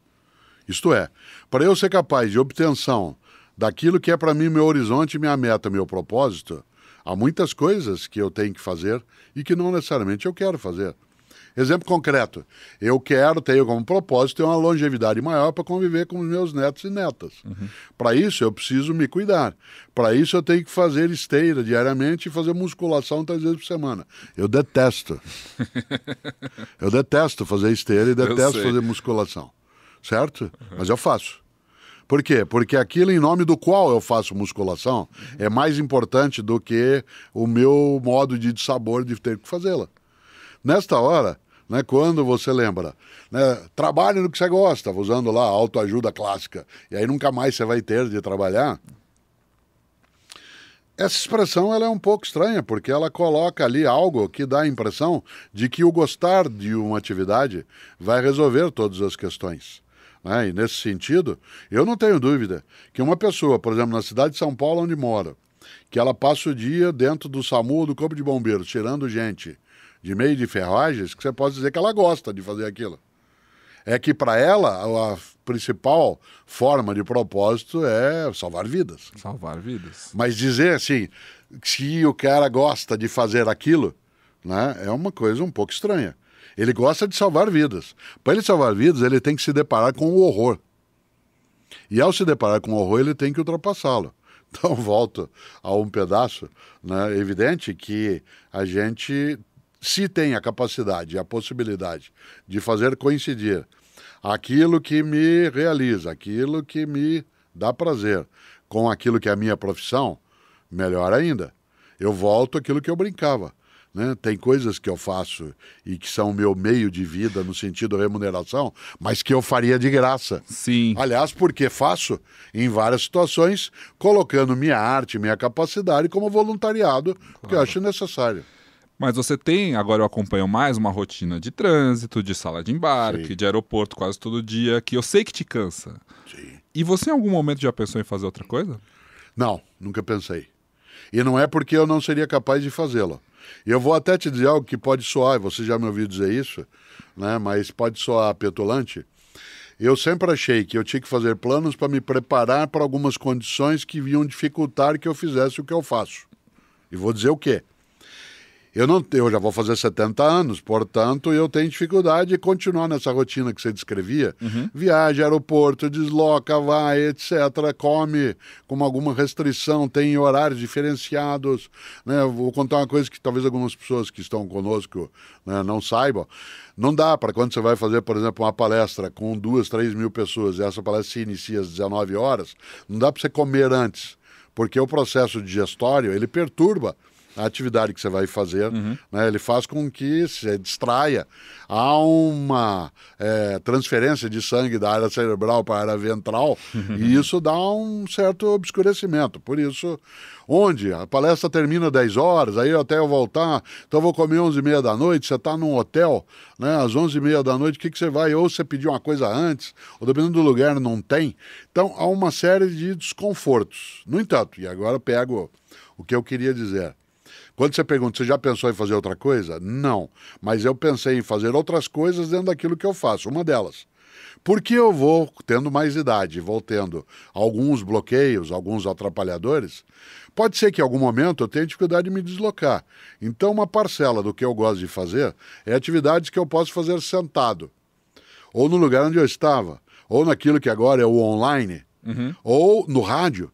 Isto é, para eu ser capaz de obtenção daquilo que é para mim meu horizonte, minha meta, meu propósito, há muitas coisas que eu tenho que fazer e que não necessariamente eu quero fazer. Exemplo concreto, eu tenho como propósito ter uma longevidade maior para conviver com os meus netos e netas. Para isso eu preciso me cuidar. Para isso eu tenho que fazer esteira diariamente e fazer musculação 3 vezes por semana. Eu detesto. Eu detesto fazer esteira e detesto fazer musculação. Certo? Mas eu faço. Por quê? Porque aquilo em nome do qual eu faço musculação é mais importante do que o meu modo de sabor de ter que fazê-la. Nesta hora, né, quando você lembra, né, trabalhe no que você gosta, usando lá a autoajuda clássica, e aí nunca mais você vai ter de trabalhar, essa expressão ela é um pouco estranha, porque ela coloca ali algo que dá a impressão de que o gostar de uma atividade vai resolver todas as questões. Né? E nesse sentido, eu não tenho dúvida que uma pessoa, por exemplo, na cidade de São Paulo, onde mora, que ela passa o dia dentro do SAMU ou do Corpo de Bombeiros, tirando gente de meio de ferragens, que você pode dizer que ela gosta de fazer aquilo. É que para ela, a principal forma de propósito é salvar vidas. Salvar vidas. Mas dizer assim, se o cara gosta de fazer aquilo, né, é uma coisa um pouco estranha. Ele gosta de salvar vidas. Para ele salvar vidas, ele tem que se deparar com o horror. E ao se deparar com o horror, ele tem que ultrapassá-lo. Então, volto a um pedaço, né, evidente que a gente, se tem a capacidade e a possibilidade de fazer coincidir aquilo que me realiza, aquilo que me dá prazer, com aquilo que é a minha profissão, melhor ainda. Eu volto àquilo que eu brincava. Né? Tem coisas que eu faço e que são o meu meio de vida no sentido remuneração, mas que eu faria de graça. Sim. Aliás, porque faço em várias situações, colocando minha arte, minha capacidade como voluntariado, que eu acho necessário. Mas você tem, agora eu acompanho mais, uma rotina de trânsito, de sala de embarque, Sim. de aeroporto quase todo dia, que eu sei que te cansa. Sim. E você em algum momento já pensou em fazer outra coisa? Não, nunca pensei. E não é porque eu não seria capaz de fazê-lo. E eu vou até te dizer algo que pode soar, e você já me ouviu dizer isso, né? Mas pode soar petulante. Eu sempre achei que eu tinha que fazer planos para me preparar para algumas condições que iam dificultar que eu fizesse o que eu faço. E vou dizer o quê? Eu já vou fazer 70 anos, portanto, eu tenho dificuldade de continuar nessa rotina que você descrevia. Viaja, aeroporto, desloca, vai, etc. Come com alguma restrição, tem horários diferenciados. Né? Vou contar uma coisa que talvez algumas pessoas que estão conosco, né, não saibam. Não dá para quando você vai fazer, por exemplo, uma palestra com 2, 3 mil pessoas e essa palestra se inicia às 19 horas, não dá para você comer antes, porque o processo digestório, ele perturba a atividade que você vai fazer, né? Ele faz com que se distraia. Há uma transferência de sangue da área cerebral para a área ventral e isso dá um certo obscurecimento. Por isso, onde a palestra termina 10 horas, aí até eu voltar, então eu vou comer 11h30 da noite, você está num hotel, né? Às 11h30 da noite, o que você vai? Ou você pediu uma coisa antes, ou dependendo do lugar não tem. Então, há uma série de desconfortos. No entanto, e agora pego o que eu queria dizer. Quando você pergunta, você já pensou em fazer outra coisa? Não, mas eu pensei em fazer outras coisas dentro daquilo que eu faço, uma delas. Porque eu vou tendo mais idade, vou tendo alguns bloqueios, alguns atrapalhadores, pode ser que em algum momento eu tenha dificuldade de me deslocar. Então uma parcela do que eu gosto de fazer é atividades que eu posso fazer sentado, ou no lugar onde eu estava, ou naquilo que agora é o online, ou no rádio.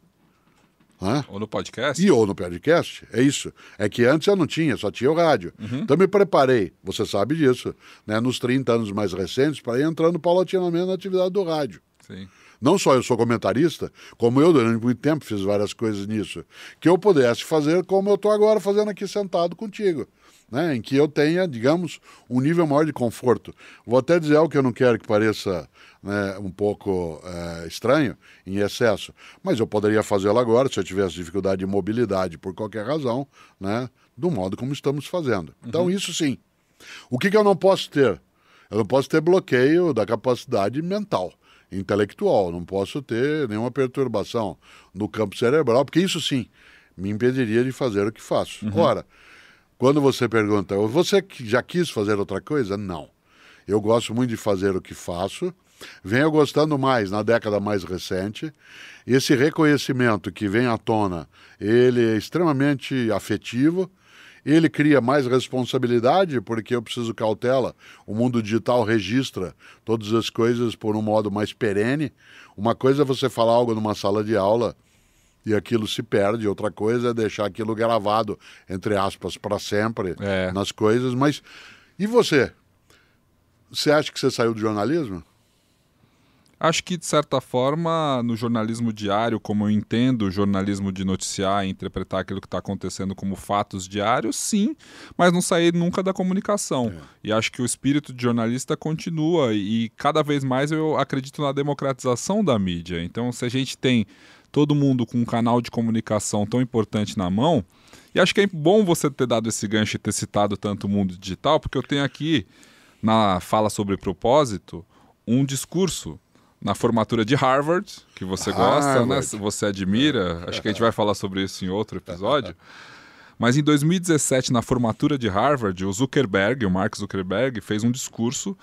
Ou no podcast? Ou no podcast, é isso. É que antes eu não tinha, só tinha o rádio. Então me preparei, você sabe disso, né, nos 30 anos mais recentes, para ir entrando paulatinamente na atividade do rádio. Sim. Não só eu sou comentarista, como eu durante muito tempo fiz várias coisas nisso, que eu pudesse fazer como eu estou agora fazendo aqui sentado contigo. Né, em que eu tenha, digamos, um nível maior de conforto. Vou até dizer algo que eu não quero que pareça, né, um pouco estranho, em excesso, mas eu poderia fazê-lo agora, se eu tivesse dificuldade de mobilidade por qualquer razão, né, do modo como estamos fazendo. Então, isso sim. O que eu não posso ter? Eu não posso ter bloqueio da capacidade mental, intelectual, não posso ter nenhuma perturbação no campo cerebral, porque isso sim me impediria de fazer o que faço. Ora, quando você pergunta, você já quis fazer outra coisa? Não. Eu gosto muito de fazer o que faço, venho gostando mais na década mais recente. Esse reconhecimento que vem à tona, ele é extremamente afetivo, ele cria mais responsabilidade, porque eu preciso cautela. O mundo digital registra todas as coisas por um modo mais perene. Uma coisa é você falar algo numa sala de aula e aquilo se perde, outra coisa é deixar aquilo gravado, entre aspas, para sempre nas coisas. Mas e você? Você acha que você saiu do jornalismo? Acho que, de certa forma, no jornalismo diário, como eu entendo o jornalismo de noticiar e interpretar aquilo que está acontecendo como fatos diários, sim, mas não saí nunca da comunicação. E acho que o espírito de jornalista continua e cada vez mais eu acredito na democratização da mídia. Então, se a gente tem todo mundo com um canal de comunicação tão importante na mão, e acho que é bom você ter dado esse gancho e ter citado tanto o mundo digital, porque eu tenho aqui, na fala sobre propósito, um discurso na formatura de Harvard, que você gosta, né? Você admira. Acho que a gente vai falar sobre isso em outro episódio. Mas em 2017, na formatura de Harvard, o Mark Zuckerberg, fez um discurso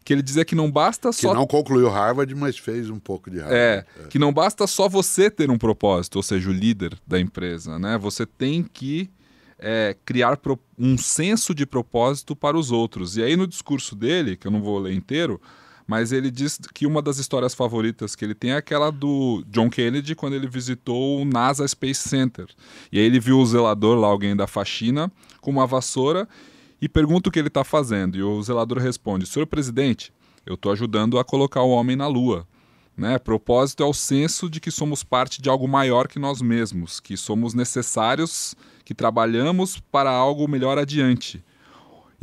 que ele dizia que não basta só... Que não concluiu Harvard, mas fez um pouco de Harvard. Que não basta só você ter um propósito, ou seja, o líder da empresa, né? Você tem que criar um senso de propósito para os outros. E aí no discurso dele, que eu não vou ler inteiro, mas ele diz que uma das histórias favoritas que ele tem é aquela do John Kennedy, quando ele visitou o NASA Space Center. E aí ele viu o zelador lá, alguém da faxina, com uma vassoura e pergunta o que ele está fazendo. E o zelador responde: senhor presidente, eu estou ajudando a colocar o homem na Lua. Né? Propósito é o senso de que somos parte de algo maior que nós mesmos, que somos necessários, que trabalhamos para algo melhor adiante.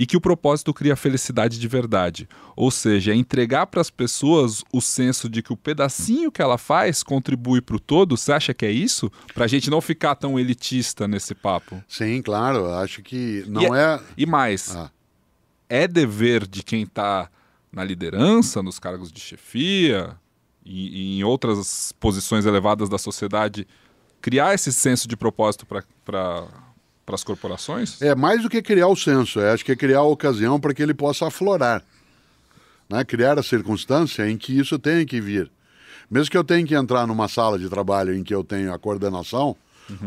E que o propósito cria felicidade de verdade. Ou seja, é entregar para as pessoas o senso de que o pedacinho que ela faz contribui para o todo. Você acha que é isso? Para a gente não ficar tão elitista nesse papo. Sim, claro. Acho que não é... E mais, é dever de quem está na liderança, nos cargos de chefia e em outras posições elevadas da sociedade, criar esse senso de propósito para as corporações? É mais do que criar o senso, acho que é criar a ocasião para que ele possa aflorar, né? Criar a circunstância em que isso tenha que vir. Mesmo que eu tenha que entrar numa sala de trabalho em que eu tenho a coordenação,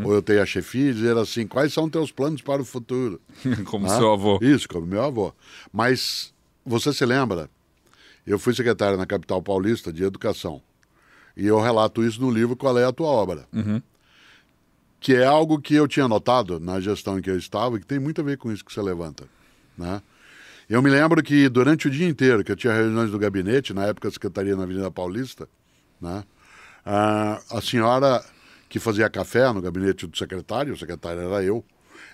ou eu tenho a chefia, e dizer assim, quais são teus planos para o futuro? Como seu avô. Isso, como meu avô. Mas você se lembra, eu fui secretário na capital paulista de educação, e eu relato isso no livro Qual é a Tua Obra? Que é algo que eu tinha notado na gestão em que eu estava e que tem muito a ver com isso que você levanta, né? Eu me lembro que durante o dia inteiro que eu tinha reuniões do gabinete, na época a secretaria na Avenida Paulista, né? A senhora que fazia café no gabinete do secretário, o secretário era eu,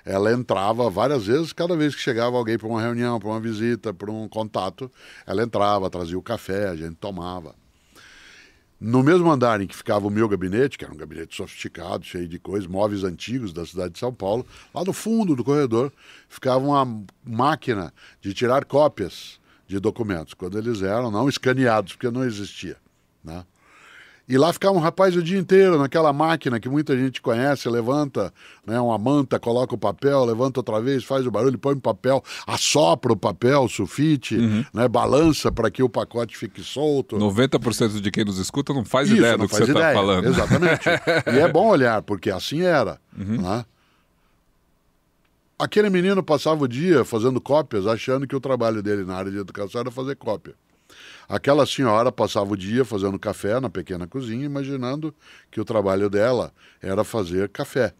ela entrava várias vezes, cada vez que chegava alguém para uma reunião, para uma visita, para um contato, ela entrava, trazia o café, a gente tomava. No mesmo andar em que ficava o meu gabinete, que era um gabinete sofisticado, cheio de coisas, móveis antigos da cidade de São Paulo, lá no fundo do corredor ficava uma máquina de tirar cópias de documentos, quando eles eram não escaneados, porque não existia, né? E lá ficava um rapaz o dia inteiro naquela máquina que muita gente conhece, levanta, né, uma manta, coloca o papel, levanta outra vez, faz o barulho, põe o papel, assopra o papel, o sulfite, né, balança para que o pacote fique solto. 90% de quem nos escuta não faz ideia do que você está falando. Exatamente. E é bom olhar, porque assim era. Né? Aquele menino passava o dia fazendo cópias, achando que o trabalho dele na área de educação era fazer cópia. Aquela senhora passava o dia fazendo café na pequena cozinha, imaginando que o trabalho dela era fazer café.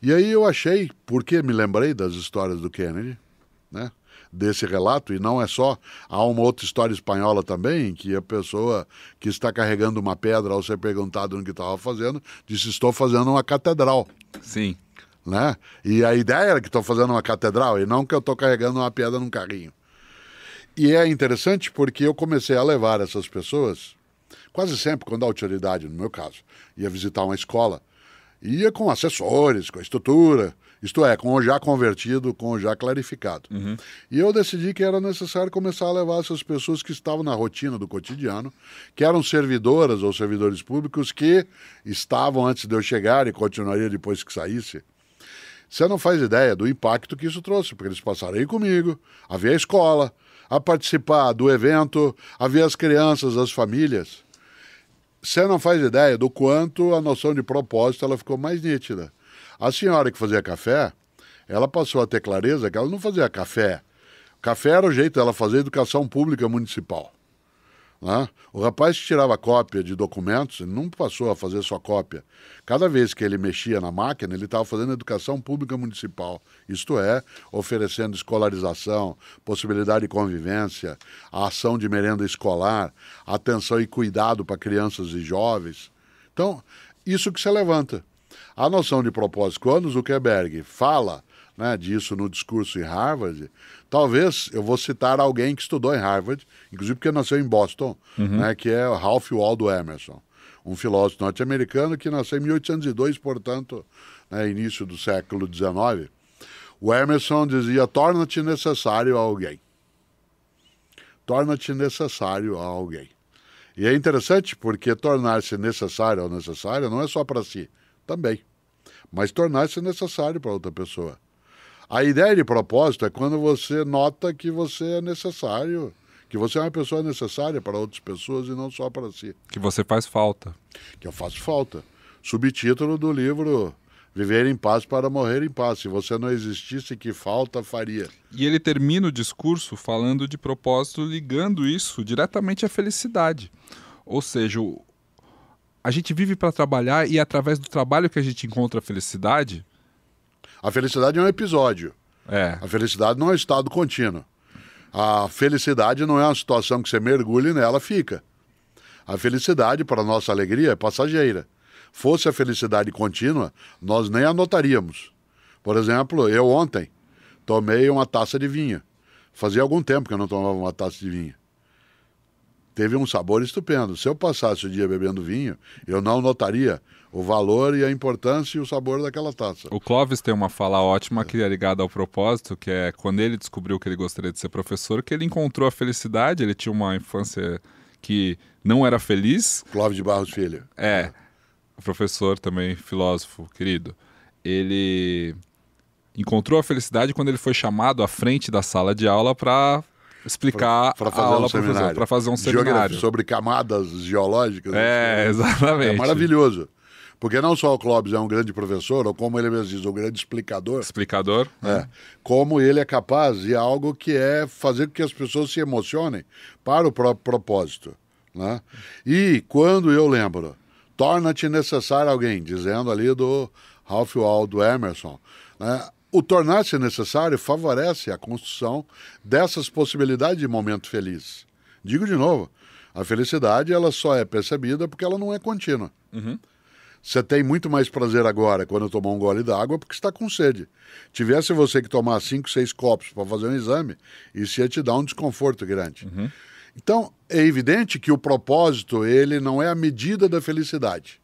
E aí eu achei, porque me lembrei das histórias do Kennedy, né? Desse relato, e não é só, há uma outra história espanhola também, que a pessoa que está carregando uma pedra ao ser perguntado no que estava fazendo, disse, estou fazendo uma catedral. Sim. Né? E a ideia era que estou fazendo uma catedral, e não que eu estou carregando uma pedra num carrinho. E é interessante porque eu comecei a levar essas pessoas, quase sempre quando a autoridade, no meu caso, ia visitar uma escola, ia com assessores, com a estrutura, isto é, com o já convertido, com o já clarificado. E eu decidi que era necessário começar a levar essas pessoas que estavam na rotina do cotidiano, que eram servidoras ou servidores públicos que estavam antes de eu chegar e continuaria depois que saísse, Você não faz ideia do impacto que isso trouxe, porque eles passaram aí comigo, a ver a escola, a participar do evento, a ver as crianças, as famílias. Você não faz ideia do quanto a noção de propósito ela ficou mais nítida. A senhora que fazia café, ela passou a ter clareza que ela não fazia café. Café era o jeito dela fazer educação pública municipal. Né? O rapaz que tirava cópia de documentos, ele não passou a fazer só cópia. Cada vez que ele mexia na máquina, ele estava fazendo educação pública municipal. Isto é, oferecendo escolarização, possibilidade de convivência, a ação de merenda escolar, atenção e cuidado para crianças e jovens. Então, isso que se levanta. A noção de propósito, quando o Zuckerberg fala, né, disso no discurso em Harvard, talvez eu vou citar alguém que estudou em Harvard, inclusive porque nasceu em Boston, né, que é Ralph Waldo Emerson, um filósofo norte-americano que nasceu em 1802, portanto, né, início do século XIX. O Emerson dizia, torna-te necessário a alguém. Torna-te necessário a alguém. E é interessante porque tornar-se necessário ao necessário não é só para si, também, mas tornar-se necessário para outra pessoa. A ideia de propósito é quando você nota que você é necessário, que você é uma pessoa necessária para outras pessoas e não só para si. Que você faz falta. Que eu faço falta. Subtítulo do livro Viver em Paz para Morrer em Paz. Se você não existisse, que falta faria? E ele termina o discurso falando de propósito, ligando isso diretamente à felicidade. Ou seja, a gente vive para trabalhar e é através do trabalho que a gente encontra a felicidade. A felicidade é um episódio. É. A felicidade não é um estado contínuo. A felicidade não é uma situação que você mergulha e nela fica. A felicidade, para a nossa alegria, é passageira. Fosse a felicidade contínua, nós nem anotaríamos. Por exemplo, eu ontem tomei uma taça de vinho. Fazia algum tempo que eu não tomava uma taça de vinho. Teve um sabor estupendo. Se eu passasse o dia bebendo vinho, eu não notaria o valor e a importância e o sabor daquela taça. O Clóvis tem uma fala ótima que é ligada ao propósito, que é quando ele descobriu que ele gostaria de ser professor, que ele encontrou a felicidade, ele tinha uma infância que não era feliz. Clóvis de Barros Filho. É, o professor também, filósofo querido. Ele encontrou a felicidade quando ele foi chamado à frente da sala de aula para explicar para a fazer aula um seminário. para fazer um seminário. Geografia, sobre camadas geológicas. Exatamente. É maravilhoso. Porque não só o Clóvis é um grande professor, ou como ele mesmo diz, um grande explicador. Explicador. Como ele é capaz de algo que é fazer com que as pessoas se emocionem para o próprio propósito. Né? E quando eu lembro, torna-te necessário alguém, dizendo ali do Ralph Waldo Emerson, né? O tornar-se necessário favorece a construção dessas possibilidades de momento feliz. Digo de novo, a felicidade ela só é percebida porque ela não é contínua. Você tem muito mais prazer agora quando tomar um gole d'água porque está com sede. Tivesse você que tomar 5, 6 copos para fazer um exame, isso ia te dar um desconforto grande. Então, é evidente que o propósito ele não é a medida da felicidade,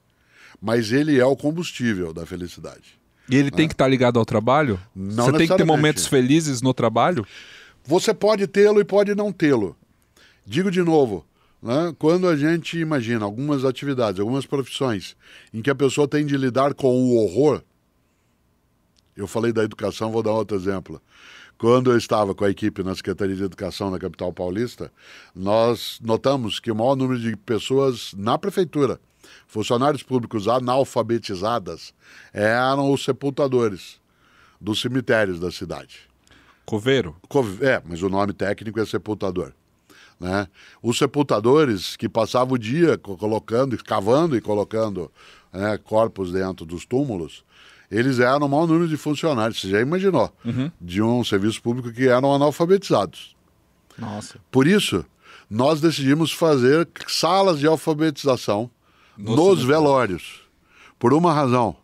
mas ele é o combustível da felicidade. E ele tem que estar ligado ao trabalho? Não Você tem que ter necessariamente. momentos felizes no trabalho? Você pode tê-lo e pode não tê-lo. Digo de novo, né? Quando a gente imagina algumas atividades, algumas profissões em que a pessoa tem de lidar com o horror, eu falei da educação, vou dar outro exemplo. Quando eu estava com a equipe na Secretaria de Educação na capital paulista, nós notamos que o maior número de pessoas na prefeitura, funcionários públicos analfabetizadas, eram os sepultadores dos cemitérios da cidade. Coveiro? Mas o nome técnico é sepultador. Né? Os sepultadores que passavam o dia colocando, cavando e colocando corpos dentro dos túmulos, eles eram o maior número de funcionários, você já imaginou, de um serviço público que eram analfabetizados. Nossa. Por isso, nós decidimos fazer salas de alfabetização nos velórios. Por uma razão.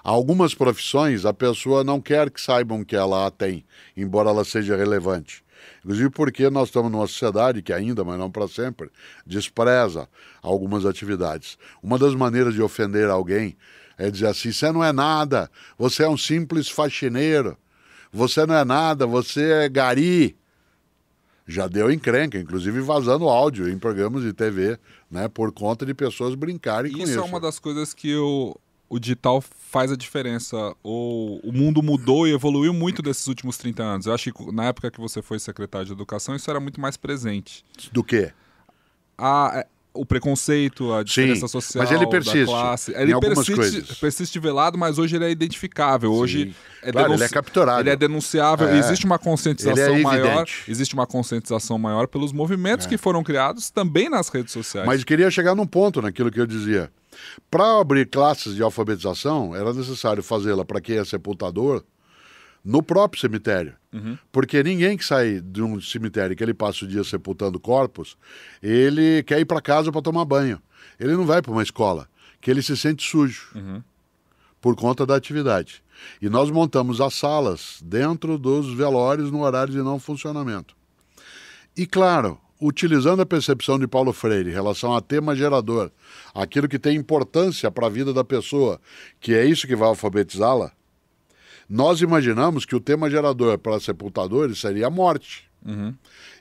Algumas profissões, a pessoa não quer que saibam que ela a tem, embora ela seja relevante. Inclusive porque nós estamos numa sociedade que ainda, mas não para sempre, despreza algumas atividades. Uma das maneiras de ofender alguém é dizer assim, você não é nada, você é um simples faxineiro, você não é nada, você é gari. Já deu encrenca, inclusive vazando áudio em programas de TV, né, por conta de pessoas brincarem com isso. Isso é uma das coisas que eu o digital faz a diferença, ou o mundo mudou e evoluiu muito desses últimos 30 anos. Eu acho que na época que você foi secretário de Educação, isso era muito mais presente. Do quê? O preconceito, a diferença social, mas ele persiste, da classe. em algumas coisas. Persiste velado, mas hoje ele é identificável. Hoje claro, ele é capturável. Ele é denunciável. Existe uma conscientização maior. Existe uma conscientização maior pelos movimentos que foram criados também nas redes sociais. Mas queria chegar num ponto naquilo que eu dizia. Para abrir classes de alfabetização, era necessário fazê-la para quem é sepultador no próprio cemitério. Porque ninguém que sai de um cemitério que ele passa o dia sepultando corpos, ele quer ir para casa para tomar banho. Ele não vai para uma escola, que ele se sente sujo por conta da atividade. E nós montamos as salas dentro dos velórios no horário de não funcionamento. E claro, utilizando a percepção de Paulo Freire em relação a tema gerador, aquilo que tem importância para a vida da pessoa, que é isso que vai alfabetizá-la, nós imaginamos que o tema gerador para sepultadores seria a morte.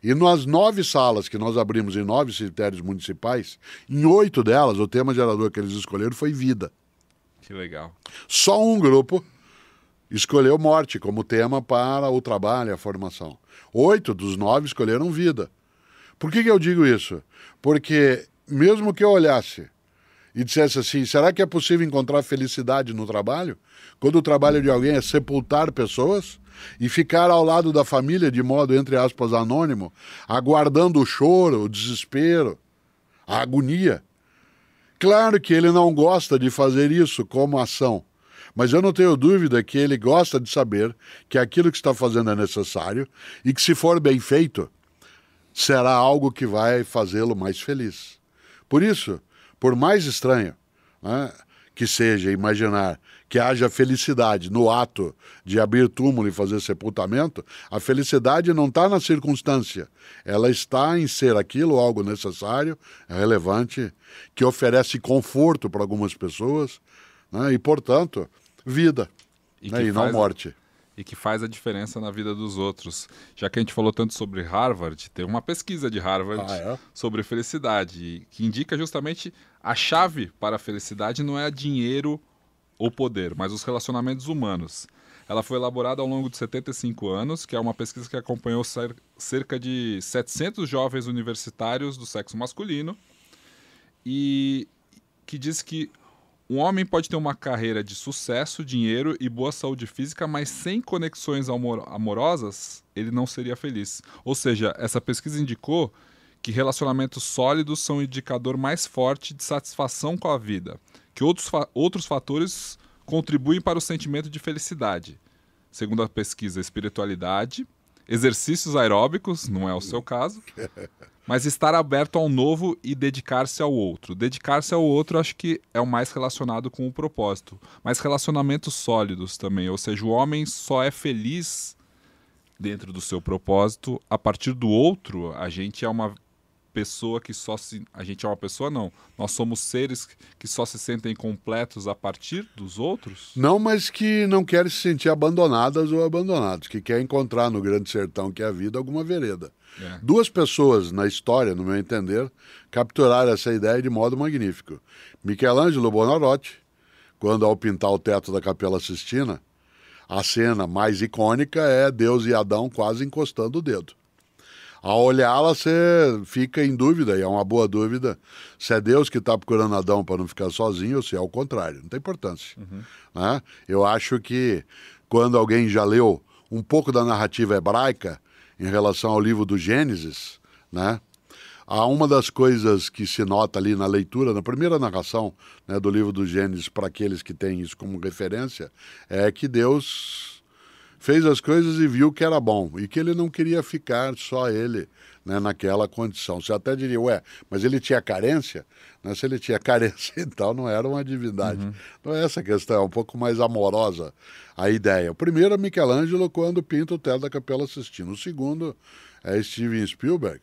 E nas 9 salas que nós abrimos em 9 cemitérios municipais, em 8 delas, o tema gerador que eles escolheram foi vida. Que legal. Só um grupo escolheu morte como tema para o trabalho e a formação. 8 dos 9 escolheram vida. Por que eu digo isso? Porque mesmo que eu olhasse e dissesse assim, será que é possível encontrar felicidade no trabalho? Quando o trabalho de alguém é sepultar pessoas e ficar ao lado da família de modo, entre aspas, anônimo, aguardando o choro, o desespero, a agonia. Claro que ele não gosta de fazer isso como ação, mas eu não tenho dúvida que ele gosta de saber que aquilo que está fazendo é necessário e que, se for bem feito, será algo que vai fazê-lo mais feliz. Por isso, por mais estranho, né, que seja imaginar que haja felicidade no ato de abrir túmulo e fazer sepultamento, a felicidade não está na circunstância. Ela está em ser aquilo algo necessário, relevante, que oferece conforto para algumas pessoas, né, e, portanto, vida, e não morte. E que faz a diferença na vida dos outros. Já que a gente falou tanto sobre Harvard, tem uma pesquisa de Harvard sobre felicidade, que indica justamente a chave para a felicidade não é dinheiro ou poder, mas os relacionamentos humanos. Ela foi elaborada ao longo de 75 anos, que é uma pesquisa que acompanhou cerca de 700 jovens universitários do sexo masculino, e que diz que um homem pode ter uma carreira de sucesso, dinheiro e boa saúde física, mas sem conexões amorosas, ele não seria feliz. Ou seja, essa pesquisa indicou que relacionamentos sólidos são o indicador mais forte de satisfação com a vida, que outros fatores contribuem para o sentimento de felicidade. Segundo a pesquisa, espiritualidade, exercícios aeróbicos, não é o seu caso, mas estar aberto ao novo e dedicar-se ao outro. Dedicar-se ao outro acho que é o mais relacionado com o propósito. Mas relacionamentos sólidos também, ou seja, o homem só é feliz dentro do seu propósito a partir do outro. A gente é uma pessoa que só se... A gente é uma pessoa, não. Nós somos seres que só se sentem completos a partir dos outros? Não, mas que não querem se sentir abandonadas ou abandonados, que quer encontrar no grande sertão que é a vida alguma vereda. É. 2 pessoas na história, no meu entender, capturaram essa ideia de modo magnífico. Michelangelo Buonarroti, quando ao pintar o teto da Capela Sistina, a cena mais icônica é Deus e Adão quase encostando o dedo. Ao olhá-la, você fica em dúvida, e é uma boa dúvida, se é Deus que está procurando Adão para não ficar sozinho ou se é o contrário. Não tem importância. Né? Eu acho que quando alguém já leu um pouco da narrativa hebraica em relação ao livro do Gênesis, né, há uma das coisas que se nota ali na leitura, na primeira narração, né, do livro do Gênesis, para aqueles que têm isso como referência, é que Deus fez as coisas e viu que era bom, e que ele não queria ficar só ele, né, naquela condição. Você até diria, mas ele tinha carência? Né? Se ele tinha carência, então não era uma divindade. Não é essa a questão, é um pouco mais amorosa a ideia. O primeiro é Michelangelo, quando pinta o teto da Capela Sistina. O segundo é Steven Spielberg,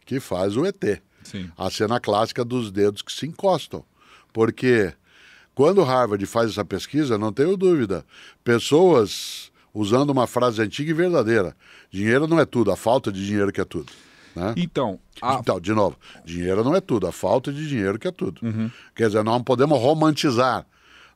que faz o ET. Sim. A cena clássica dos dedos que se encostam. Porque quando Harvard faz essa pesquisa, não tenho dúvida, pessoas usando uma frase antiga e verdadeira: dinheiro não é tudo, a falta de dinheiro que é tudo. Né? Então, de novo, dinheiro não é tudo, a falta de dinheiro que é tudo. Quer dizer, nós não podemos romantizar,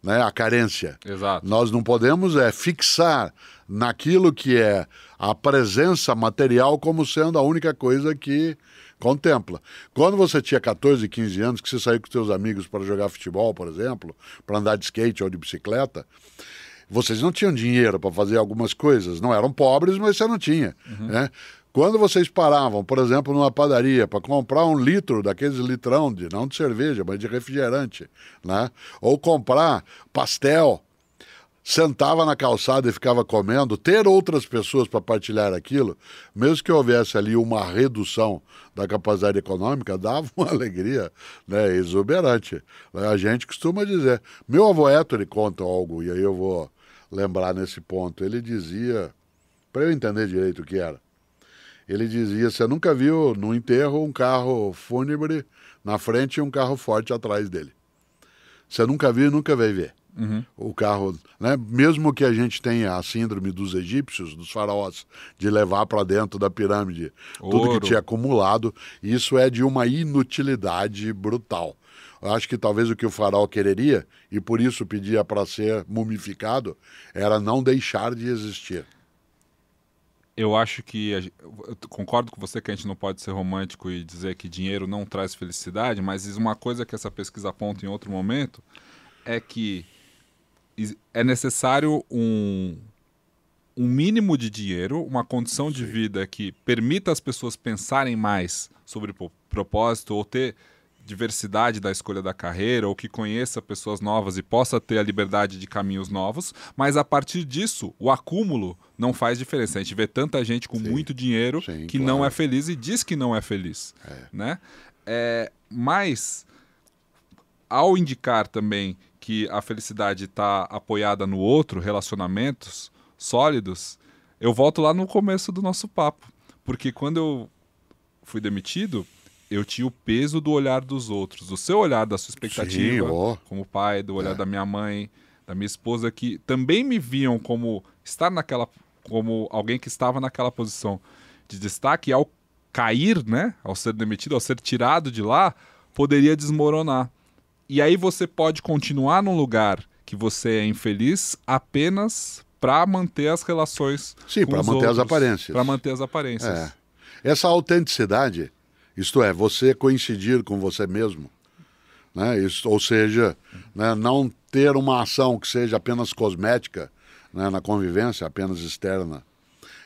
né, a carência. Exato. Nós não podemos fixar naquilo que é a presença material como sendo a única coisa que contempla. Quando você tinha 14, 15 anos, que você saiu com seus amigos para jogar futebol, por exemplo, para andar de skate ou de bicicleta, vocês não tinham dinheiro para fazer algumas coisas. Não eram pobres, mas você não tinha. Né? Quando vocês paravam, por exemplo, numa padaria para comprar 1 litro daqueles litrão, não de cerveja, mas de refrigerante, né? Ou comprar pastel, sentava na calçada e ficava comendo, ter outras pessoas para partilhar aquilo, mesmo que houvesse ali uma redução da capacidade econômica, dava uma alegria, né, exuberante. A gente costuma dizer, meu avô Héctor conta algo, e aí eu vou lembrar nesse ponto, ele dizia, para eu entender direito o que era, ele dizia, você nunca viu no enterro um carro fúnebre na frente e um carro forte atrás dele. Você nunca viu e nunca vai ver. O carro, né? Mesmo que a gente tenha a síndrome dos egípcios, dos faraós, de levar para dentro da pirâmide tudo que tinha acumulado, isso é de uma inutilidade brutal. Eu acho que talvez o que o faraó quereria, e por isso pedia para ser mumificado, era não deixar de existir. Eu acho que, eu concordo com você que a gente não pode ser romântico e dizer que dinheiro não traz felicidade, mas uma coisa que essa pesquisa aponta em outro momento é que é necessário um mínimo de dinheiro, uma condição de vida que permita as pessoas pensarem mais sobre propósito ou ter diversidade da escolha da carreira ou que conheça pessoas novas e possa ter a liberdade de caminhos novos, mas a partir disso, o acúmulo não faz diferença. A gente vê tanta gente com muito dinheiro que não é feliz e diz que não é feliz. Né? Mas, ao indicar também que a felicidade está apoiada no outro, relacionamentos sólidos, eu volto lá no começo do nosso papo. Porque quando eu fui demitido, eu tinha o peso do olhar dos outros, do seu olhar, da sua expectativa, como pai, do olhar da minha mãe, da minha esposa, que também me viam como como alguém que estava naquela posição de destaque, e ao cair, né, ao ser demitido, ao ser tirado de lá, poderia desmoronar. E aí você pode continuar num lugar que você é infeliz apenas para manter as relações com os outros. Sim, para manter as aparências. Para manter as aparências. Essa autenticidade, isto é, você coincidir com você mesmo, né? Isso, ou seja, né, não ter uma ação que seja apenas cosmética, né, na convivência, apenas externa,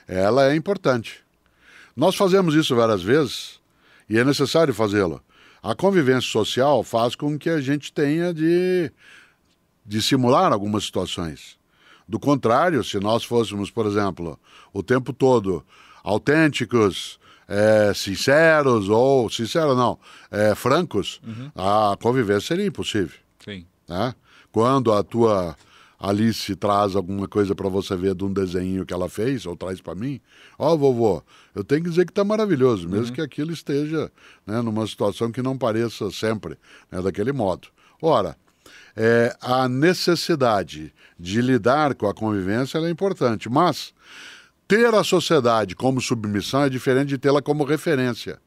ela é importante. Nós fazemos isso várias vezes e é necessário fazê-lo. A convivência social faz com que a gente tenha de simular algumas situações. Do contrário, se nós fôssemos, por exemplo, o tempo todo autênticos, sinceros, ou sincero não, francos, a convivência seria impossível. Sim. Né? Quando a tua Alice traz alguma coisa para você ver de um desenho que ela fez, ou traz para mim, vovô, eu tenho que dizer que está maravilhoso, mesmo que aquilo esteja, né, numa situação que não pareça sempre, né, daquele modo. Ora, a necessidade de lidar com a convivência ela é importante, mas ter a sociedade como submissão é diferente de tê-la como referência.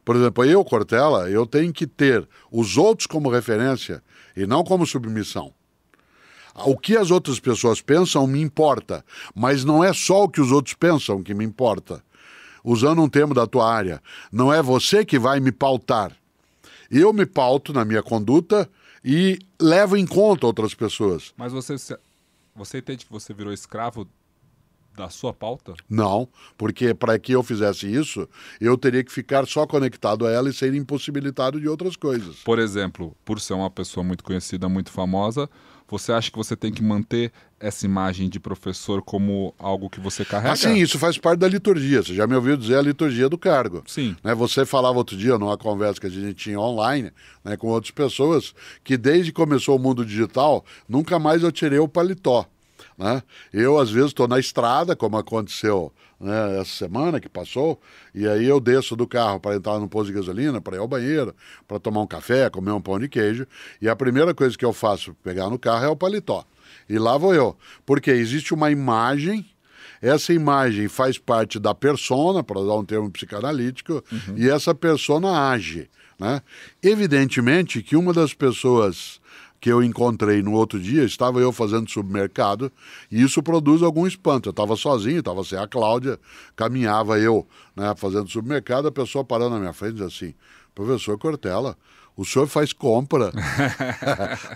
Por exemplo, eu, Cortella, eu tenho que ter os outros como referência e não como submissão. O que as outras pessoas pensam me importa, mas não é só o que os outros pensam que me importa. Usando um termo da tua área, não é você que vai me pautar. Eu me pauto na minha conduta e levo em conta outras pessoas. Mas você entende que você virou escravo da sua pauta? Não, porque para que eu fizesse isso, eu teria que ficar só conectado a ela e ser impossibilitado de outras coisas. Por exemplo, por ser uma pessoa muito conhecida, muito famosa, você acha que você tem que manter essa imagem de professor como algo que você carrega? Sim, isso faz parte da liturgia. Você já me ouviu dizer a liturgia do cargo. Sim. Né, você falava outro dia, numa conversa que a gente tinha online, né, com outras pessoas, que desde que começou o mundo digital, nunca mais eu tirei o paletó. Né? Eu, às vezes, estou na estrada, como aconteceu, né, essa semana que passou, e aí eu desço do carro para entrar no posto de gasolina, para ir ao banheiro, para tomar um café, comer um pão de queijo, e a primeira coisa que eu faço pegar no carro é o paletó. E lá vou eu. Porque existe uma imagem, essa imagem faz parte da persona, para usar um termo psicanalítico, e essa persona age. Né? Evidentemente que uma das pessoas que eu encontrei no outro dia, estava eu fazendo supermercado, e isso produz algum espanto. Eu estava sozinho, estava sem a Cláudia, caminhava eu, né, fazendo supermercado, a pessoa parando na minha frente e diz assim: professor Cortella, o senhor faz compra,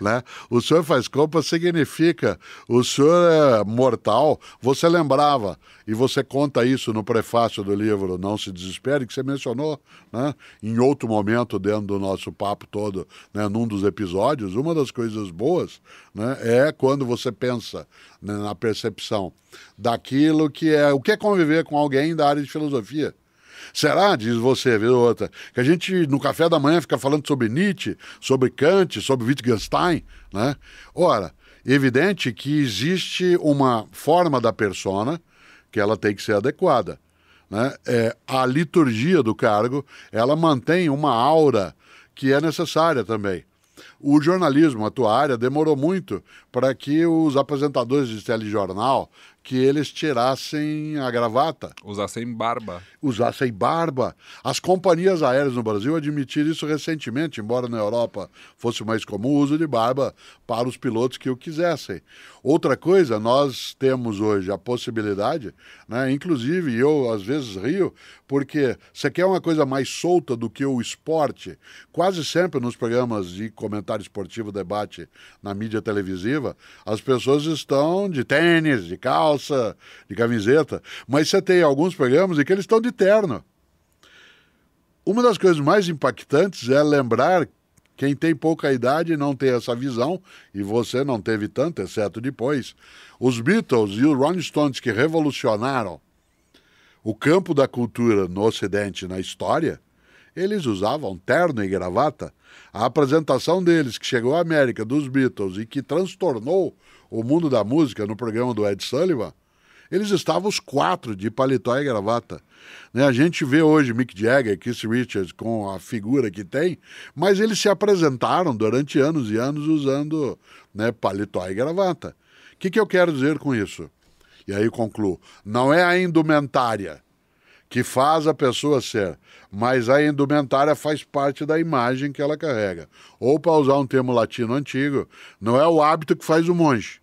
né? O senhor faz compra significa o senhor é mortal. Você lembrava, e você conta isso no prefácio do livro Não Se Desespere, que você mencionou, né, em outro momento dentro do nosso papo todo, né, num dos episódios. Uma das coisas boas, né, é quando você pensa, né, na percepção daquilo que é o que é conviver com alguém da área de filosofia. Será, diz você, viu, outra, que a gente no café da manhã fica falando sobre Nietzsche, sobre Kant, sobre Wittgenstein, né? Ora, evidente que existe uma forma da persona que ela tem que ser adequada, né? A liturgia do cargo, ela mantém uma aura que é necessária também. O jornalismo, a tua área, demorou muito para que os apresentadores de telejornal, que eles tirassem a gravata. Usassem barba. Usassem barba. As companhias aéreas no Brasil admitiram isso recentemente, embora na Europa fosse mais comum o uso de barba para os pilotos que o quisessem. Outra coisa, nós temos hoje a possibilidade, né, inclusive eu às vezes rio, porque você quer uma coisa mais solta do que o esporte. Quase sempre nos programas de comentário esportivo, debate na mídia televisiva, as pessoas estão de tênis, de calça, de camiseta, mas você tem alguns programas em que eles estão de terno. Uma das coisas mais impactantes é lembrar, quem tem pouca idade não tem essa visão, e você não teve tanto, exceto depois, os Beatles e os Rolling Stones, que revolucionaram o campo da cultura no Ocidente, na história, eles usavam terno e gravata. A apresentação deles, que chegou à América, dos Beatles, e que transtornou o mundo da música no programa do Ed Sullivan, eles estavam os quatro de paletó e gravata. Né? A gente vê hoje Mick Jagger, Keith Richards com a figura que tem, mas eles se apresentaram durante anos e anos usando, né, paletó e gravata. O que eu quero dizer com isso? E aí eu concluo. Não é a indumentária que faz a pessoa ser, mas a indumentária faz parte da imagem que ela carrega. Ou, para usar um termo latino antigo, não é o hábito que faz o monge.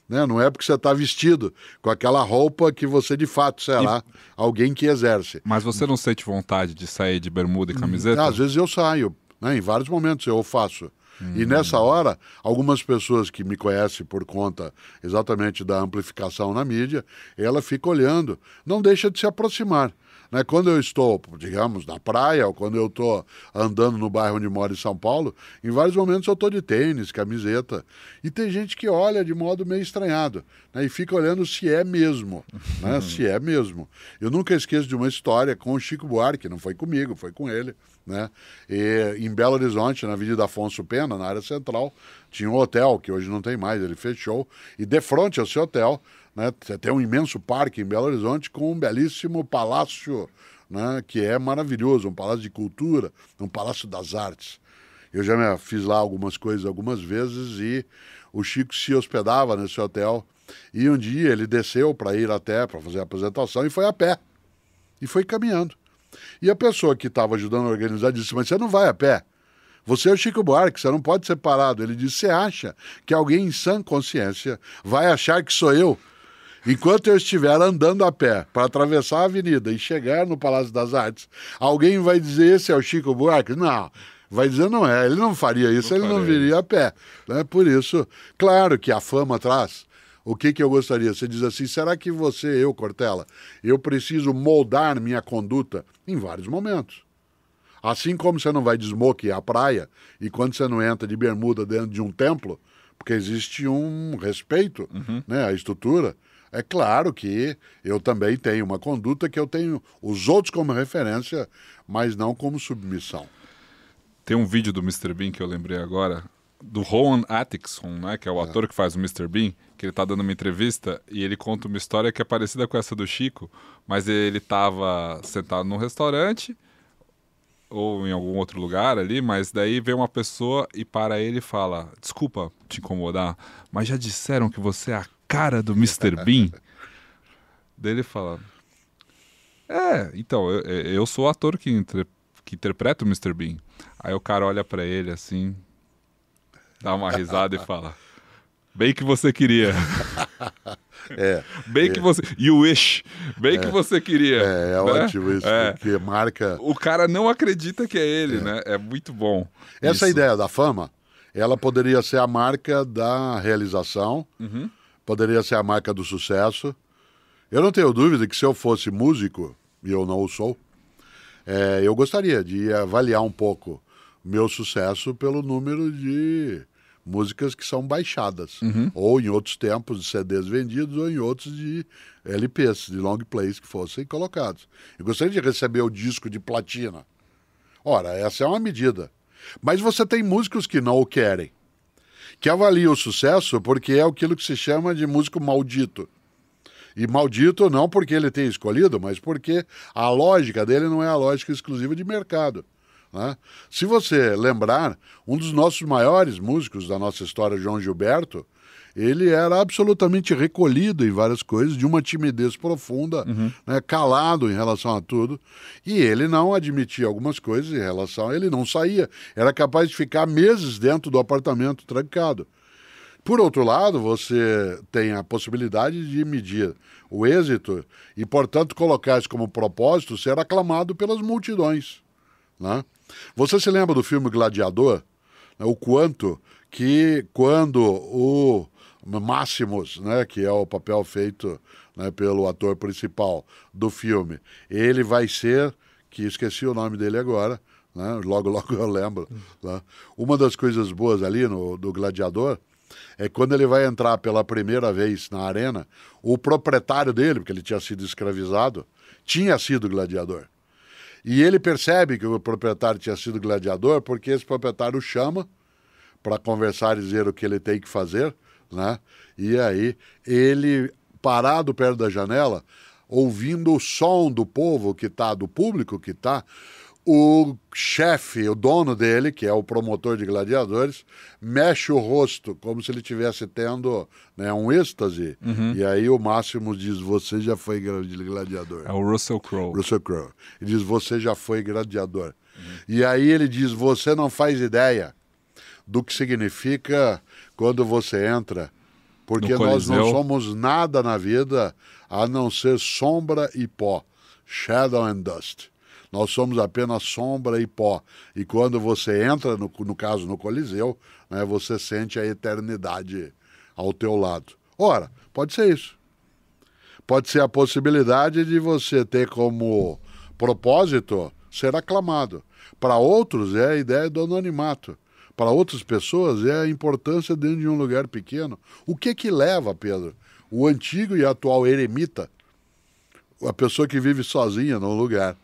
Né? Não é porque você está vestido com aquela roupa que você de fato será alguém que exerce. Mas você não sente vontade de sair de bermuda e camiseta? Às vezes eu saio, né? Em vários momentos eu faço. E nessa hora, algumas pessoas que me conhecem por conta exatamente da amplificação na mídia, ela fica olhando, não deixa de se aproximar. Né? Quando eu estou, digamos, na praia, ou quando eu estou andando no bairro onde moro em São Paulo, em vários momentos eu estou de tênis, camiseta. E tem gente que olha de modo meio estranhado, né? E fica olhando se é mesmo. Né? Se é mesmo. Eu nunca esqueço de uma história com o Chico Buarque, não foi comigo, foi com ele. Né? E em Belo Horizonte, na Avenida Afonso Pena, na área central, tinha um hotel, que hoje não tem mais, ele fechou. E de frente ao seu hotel, né, você tem um imenso parque em Belo Horizonte com um belíssimo palácio, né, que é maravilhoso, um palácio de cultura, um palácio das artes. Eu já fiz lá algumas coisas algumas vezes e o Chico se hospedava nesse hotel. E um dia ele desceu para ir até, para fazer a apresentação, e foi a pé. E foi caminhando. E a pessoa que estava ajudando a organizar disse: mas você não vai a pé? Você é o Chico Buarque, você não pode ser parado. Ele disse: você acha que alguém em sã consciência vai achar que sou eu? Enquanto eu estiver andando a pé para atravessar a avenida e chegar no Palácio das Artes, alguém vai dizer: esse é o Chico Buarque? Não. Vai dizer: não é, ele não faria isso, ele não viria a pé. Né? Por isso, claro que a fama traz. O que eu gostaria? Você diz assim: será que eu, Cortella, eu preciso moldar minha conduta em vários momentos? Assim como você não vai de smoke à praia e quando você não entra de bermuda dentro de um templo, porque existe um respeito, né, à estrutura, é claro que eu também tenho uma conduta que eu tenho os outros como referência, mas não como submissão. Tem um vídeo do Mr. Bean que eu lembrei agora, do Rowan Atkinson, né, que é o ator que faz o Mr. Bean, que ele tá dando uma entrevista e ele conta uma história que é parecida com essa do Chico, mas ele tava sentado num restaurante ou em algum outro lugar ali, mas daí vem uma pessoa e para ele e fala: desculpa te incomodar, mas já disseram que você é a cara do Mr. Bean? Daí ele fala: então, eu sou o ator que interpreta o Mr. Bean. Aí o cara olha pra ele assim, dá uma risada e fala: bem que você queria. Bem que você... You wish. Bem que você queria. É ótimo isso, porque marca... O cara não acredita que é ele, né? É muito bom. Essa ideia da fama, ela poderia ser a marca da realização, poderia ser a marca do sucesso. Eu não tenho dúvida que se eu fosse músico, e eu não o sou, eu gostaria de avaliar um pouco meu sucesso pelo número de músicas que são baixadas, ou em outros tempos de CDs vendidos, ou em outros de LPs, de long plays que fossem colocados. Eu gostaria de receber o disco de platina. Ora, essa é uma medida. Mas você tem músicos que não o querem, que avaliam o sucesso porque é aquilo que se chama de músico maldito. E maldito não porque ele tenha escolhido, mas porque a lógica dele não é a lógica exclusiva de mercado. Né? Se você lembrar, um dos nossos maiores músicos da nossa história, João Gilberto, ele era absolutamente recolhido em várias coisas, de uma timidez profunda, né, calado em relação a tudo, e ele não admitia algumas coisas em relação a ele, não saía, era capaz de ficar meses dentro do apartamento trancado. Por outro lado, você tem a possibilidade de medir o êxito e, portanto, colocar isso como propósito, ser aclamado pelas multidões. Né? Você se lembra do filme Gladiador? O quanto que quando o Máximos, né, que é o papel feito, né, pelo ator principal do filme, ele vai ser, que esqueci o nome dele agora, né, logo eu lembro. Né? Uma das coisas boas ali do Gladiador é quando ele vai entrar pela primeira vez na arena, o proprietário dele, porque ele tinha sido escravizado, tinha sido gladiador. E ele percebe que o proprietário tinha sido gladiador porque esse proprietário o chama para conversar e dizer o que ele tem que fazer, né? E aí ele, parado perto da janela, ouvindo o som do povo que está, do público que está, o chefe, o dono dele, que é o promotor de gladiadores, mexe o rosto como se ele estivesse tendo, né, um êxtase. E aí o Máximo diz: você já foi gladiador. É o Russell Crowe. Russell Crowe. Ele diz: você já foi gladiador. E aí ele diz: você não faz ideia do que significa quando você entra, porque nós não somos nada na vida a não ser sombra e pó. Shadow and dust. Nós somos apenas sombra e pó. E quando você entra, no caso, no Coliseu, né, você sente a eternidade ao teu lado. Ora, pode ser isso. Pode ser a possibilidade de você ter como propósito ser aclamado. Para outros é a ideia do anonimato. Para outras pessoas é a importância dentro de um lugar pequeno. O que leva, Pedro, o antigo e atual eremita, a pessoa que vive sozinha num lugar,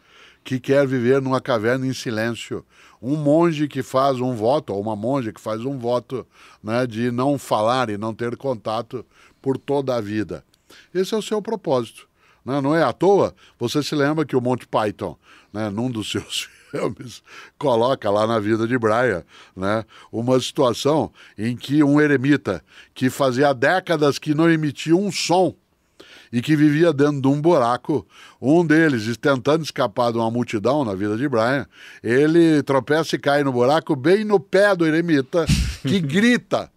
que quer viver numa caverna em silêncio, um monge que faz um voto, ou uma monja que faz um voto, né, de não falar e não ter contato por toda a vida. Esse é o seu propósito. Né? Não é à toa, você se lembra que o Monty Python, né, num dos seus filmes, coloca lá na vida de Brian, né, uma situação em que um eremita que fazia décadas que não emitia um som, e que vivia dentro de um buraco, um deles, tentando escapar de uma multidão na vida de Brian, ele tropeça e cai no buraco bem no pé do eremita, que grita.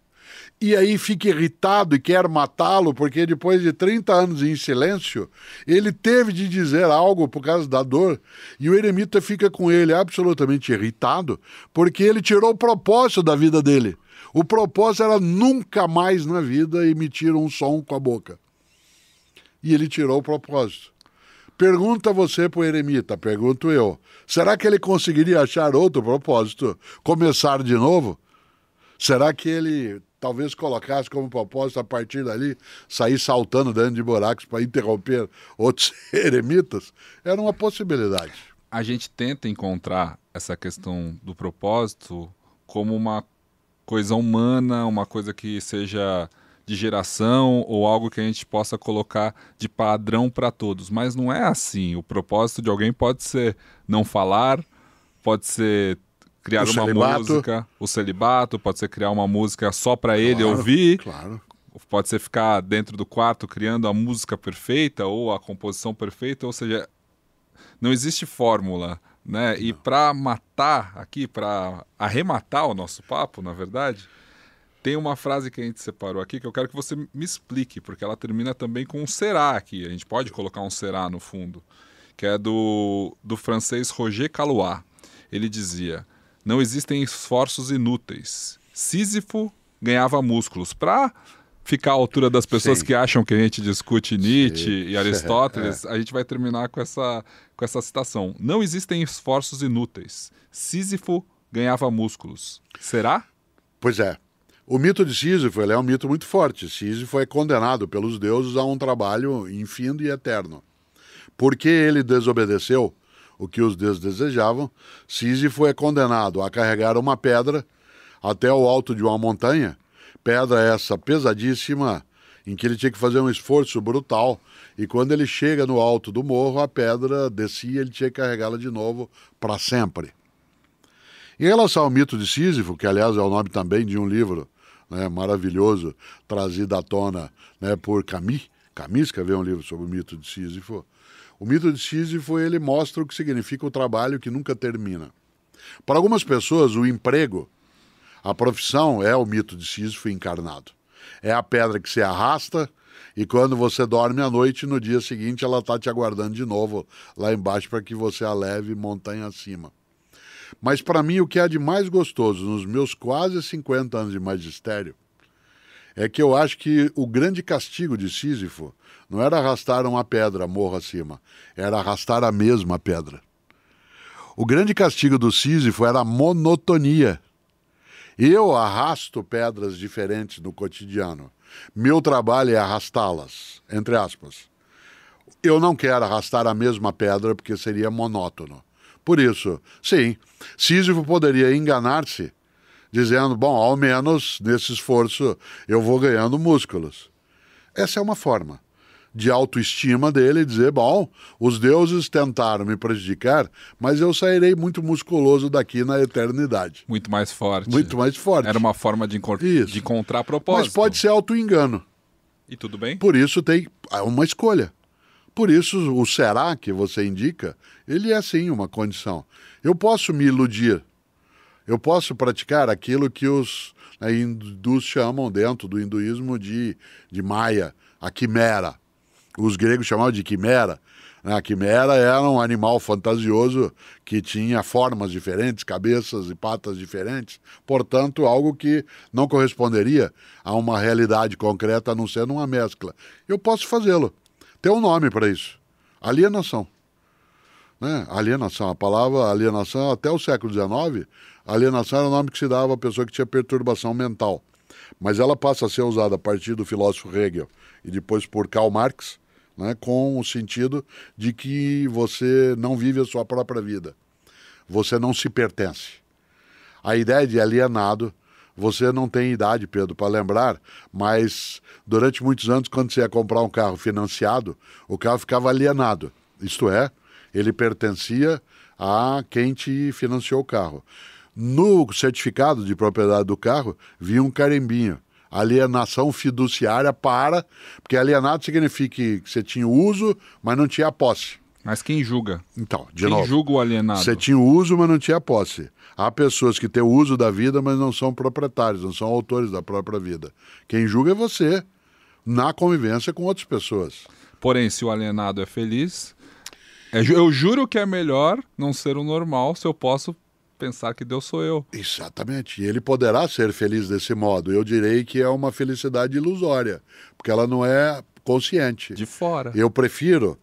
E aí fica irritado e quer matá-lo, porque depois de 30 anos em silêncio, ele teve de dizer algo por causa da dor, e o eremita fica com ele absolutamente irritado, porque ele tirou o propósito da vida dele. O propósito era nunca mais na vida emitir um som com a boca. E ele tirou o propósito. Pergunta você para o eremita, pergunto eu. Será que ele conseguiria achar outro propósito? Começar de novo? Será que ele talvez colocasse como propósito, a partir dali, sair saltando dentro de buracos para interromper outros eremitas? Era uma possibilidade. A gente tenta encontrar essa questão do propósito como uma coisa humana, uma coisa que seja de geração ou algo que a gente possa colocar de padrão para todos. Mas não é assim. O propósito de alguém pode ser não falar, pode ser criar uma música, o celibato, pode ser criar uma música só para ele ouvir, pode ser ficar dentro do quarto criando a música perfeita ou a composição perfeita, ou seja, não existe fórmula, né? E para matar aqui, para arrematar o nosso papo, na verdade, Tem uma frase que a gente separou aqui que eu quero que você me explique, porque ela termina também com um será aqui. A gente pode colocar um será no fundo, que é do francês Roger Caillois. Ele dizia: não existem esforços inúteis. Sísifo ganhava músculos. Para ficar à altura das pessoas Sim. que acham que a gente discute Nietzsche Sim. e Aristóteles, a gente vai terminar com essa citação. Não existem esforços inúteis. Sísifo ganhava músculos. Será? Pois é. O mito de Sísifo ele é um mito muito forte. Sísifo é condenado pelos deuses a um trabalho infindo e eterno. Porque ele desobedeceu o que os deuses desejavam, Sísifo é condenado a carregar uma pedra até o alto de uma montanha, pedra essa pesadíssima, em que ele tinha que fazer um esforço brutal, e quando ele chega no alto do morro, a pedra descia e ele tinha que carregá-la de novo para sempre. Em relação ao mito de Sísifo, que aliás é o nome também de um livro, né, maravilhoso, trazido à tona, né, por Camus escreveu um livro sobre o mito de Sísifo. O mito de Sísifo ele mostra o que significa o trabalho que nunca termina. Para algumas pessoas, o emprego, a profissão é o mito de Sísifo encarnado. É a pedra que se arrasta e quando você dorme à noite, no dia seguinte ela está te aguardando de novo lá embaixo para que você a leve montanha acima. Mas para mim o que há de mais gostoso nos meus quase 50 anos de magistério é que eu acho que o grande castigo de Sísifo não era arrastar uma pedra morro acima, era arrastar a mesma pedra. O grande castigo do Sísifo era a monotonia. Eu arrasto pedras diferentes no cotidiano. Meu trabalho é arrastá-las, entre aspas. Eu não quero arrastar a mesma pedra porque seria monótono. Por isso, sim, Sísifo poderia enganar-se dizendo, bom, ao menos nesse esforço eu vou ganhando músculos. Essa é uma forma de autoestima dele dizer, bom, os deuses tentaram me prejudicar, mas eu sairei muito musculoso daqui na eternidade. Muito mais forte. Muito mais forte. Era uma forma de encontrar propósito. Mas pode ser autoengano. E tudo bem? Por isso tem uma escolha. Por isso o será que você indica, ele é sim uma condição. Eu posso me iludir. Eu posso praticar aquilo que os hindus chamam dentro do hinduísmo de Maya, a quimera. Os gregos chamavam de quimera. A quimera era um animal fantasioso que tinha formas diferentes, cabeças e patas diferentes. Portanto, algo que não corresponderia a uma realidade concreta, a não ser numa mescla. Eu posso fazê-lo. Tem um nome para isso. Alienação. Né? Alienação. A palavra alienação, até o século XIX, alienação era o nome que se dava à pessoa que tinha perturbação mental. Mas ela passa a ser usada a partir do filósofo Hegel e depois por Karl Marx, né, com o sentido de que você não vive a sua própria vida. Você não se pertence. A ideia de alienado, você não tem idade, Pedro, para lembrar, mas durante muitos anos, quando você ia comprar um carro financiado, o carro ficava alienado. Isto é, ele pertencia a quem te financiou o carro. No certificado de propriedade do carro, vinha um carimbinho. Alienação fiduciária porque alienado significa que você tinha o uso, mas não tinha a posse. Mas quem julga? Então, de quem novo. Julga o alienado? Você tinha o uso, mas não tinha a posse. Há pessoas que têm o uso da vida, mas não são proprietários, não são autores da própria vida. Quem julga é você, na convivência com outras pessoas. Porém, se o alienado é feliz, eu juro que é melhor não ser o normal se eu posso pensar que Deus sou eu. Exatamente. E ele poderá ser feliz desse modo. Eu direi que é uma felicidade ilusória, porque ela não é consciente. De fora. Eu prefiro,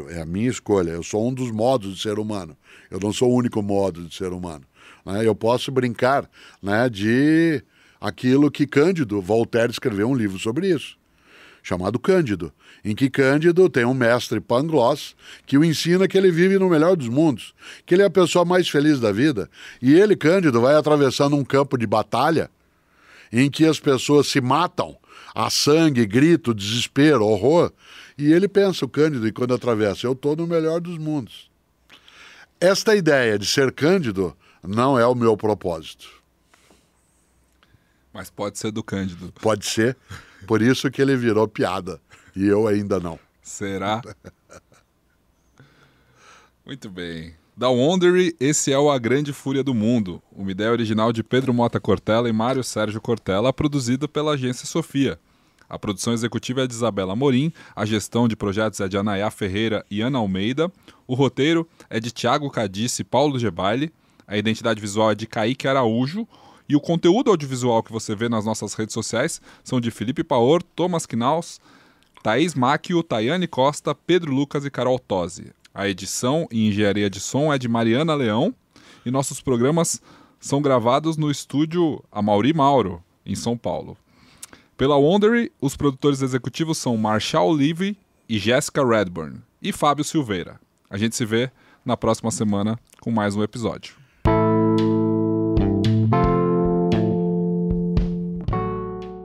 é a minha escolha. Eu sou um dos modos de ser humano. Eu não sou o único modo de ser humano. Né? Eu posso brincar, né, de aquilo que Cândido, Voltaire escreveu um livro sobre isso, chamado Cândido, em que Cândido tem um mestre Pangloss que o ensina que ele vive no melhor dos mundos, que ele é a pessoa mais feliz da vida. E ele, Cândido, vai atravessando um campo de batalha em que as pessoas se matam, há sangue, grito, desespero, horror, e ele pensa, o Cândido, e quando atravessa, eu estou no melhor dos mundos. Esta ideia de ser Cândido não é o meu propósito. Mas pode ser do Cândido. Pode ser. Por isso que ele virou piada. E eu ainda não. Será? Muito bem. Da Wondery, esse é o A Grande Fúria do Mundo, uma ideia original de Pedro Mota Cortella e Mário Sérgio Cortella, produzido pela Agência Sofia. A produção executiva é de Isabela Amorim, a gestão de projetos é de Anayá Ferreira e Ana Almeida, o roteiro é de Thiago Cadice e Paulo Gebaile, a identidade visual é de Kaique Araújo, e o conteúdo audiovisual que você vê nas nossas redes sociais são de Felipe Paor, Thomas Knaus, Thaís Macchio, Tayane Costa, Pedro Lucas e Carol Tosi. A edição e engenharia de som é de Mariana Leão e nossos programas são gravados no estúdio Amaury Mauro, em São Paulo. Pela Wondery, os produtores executivos são Marshall Levy e Jessica Redburn e Fábio Silveira. A gente se vê na próxima semana com mais um episódio.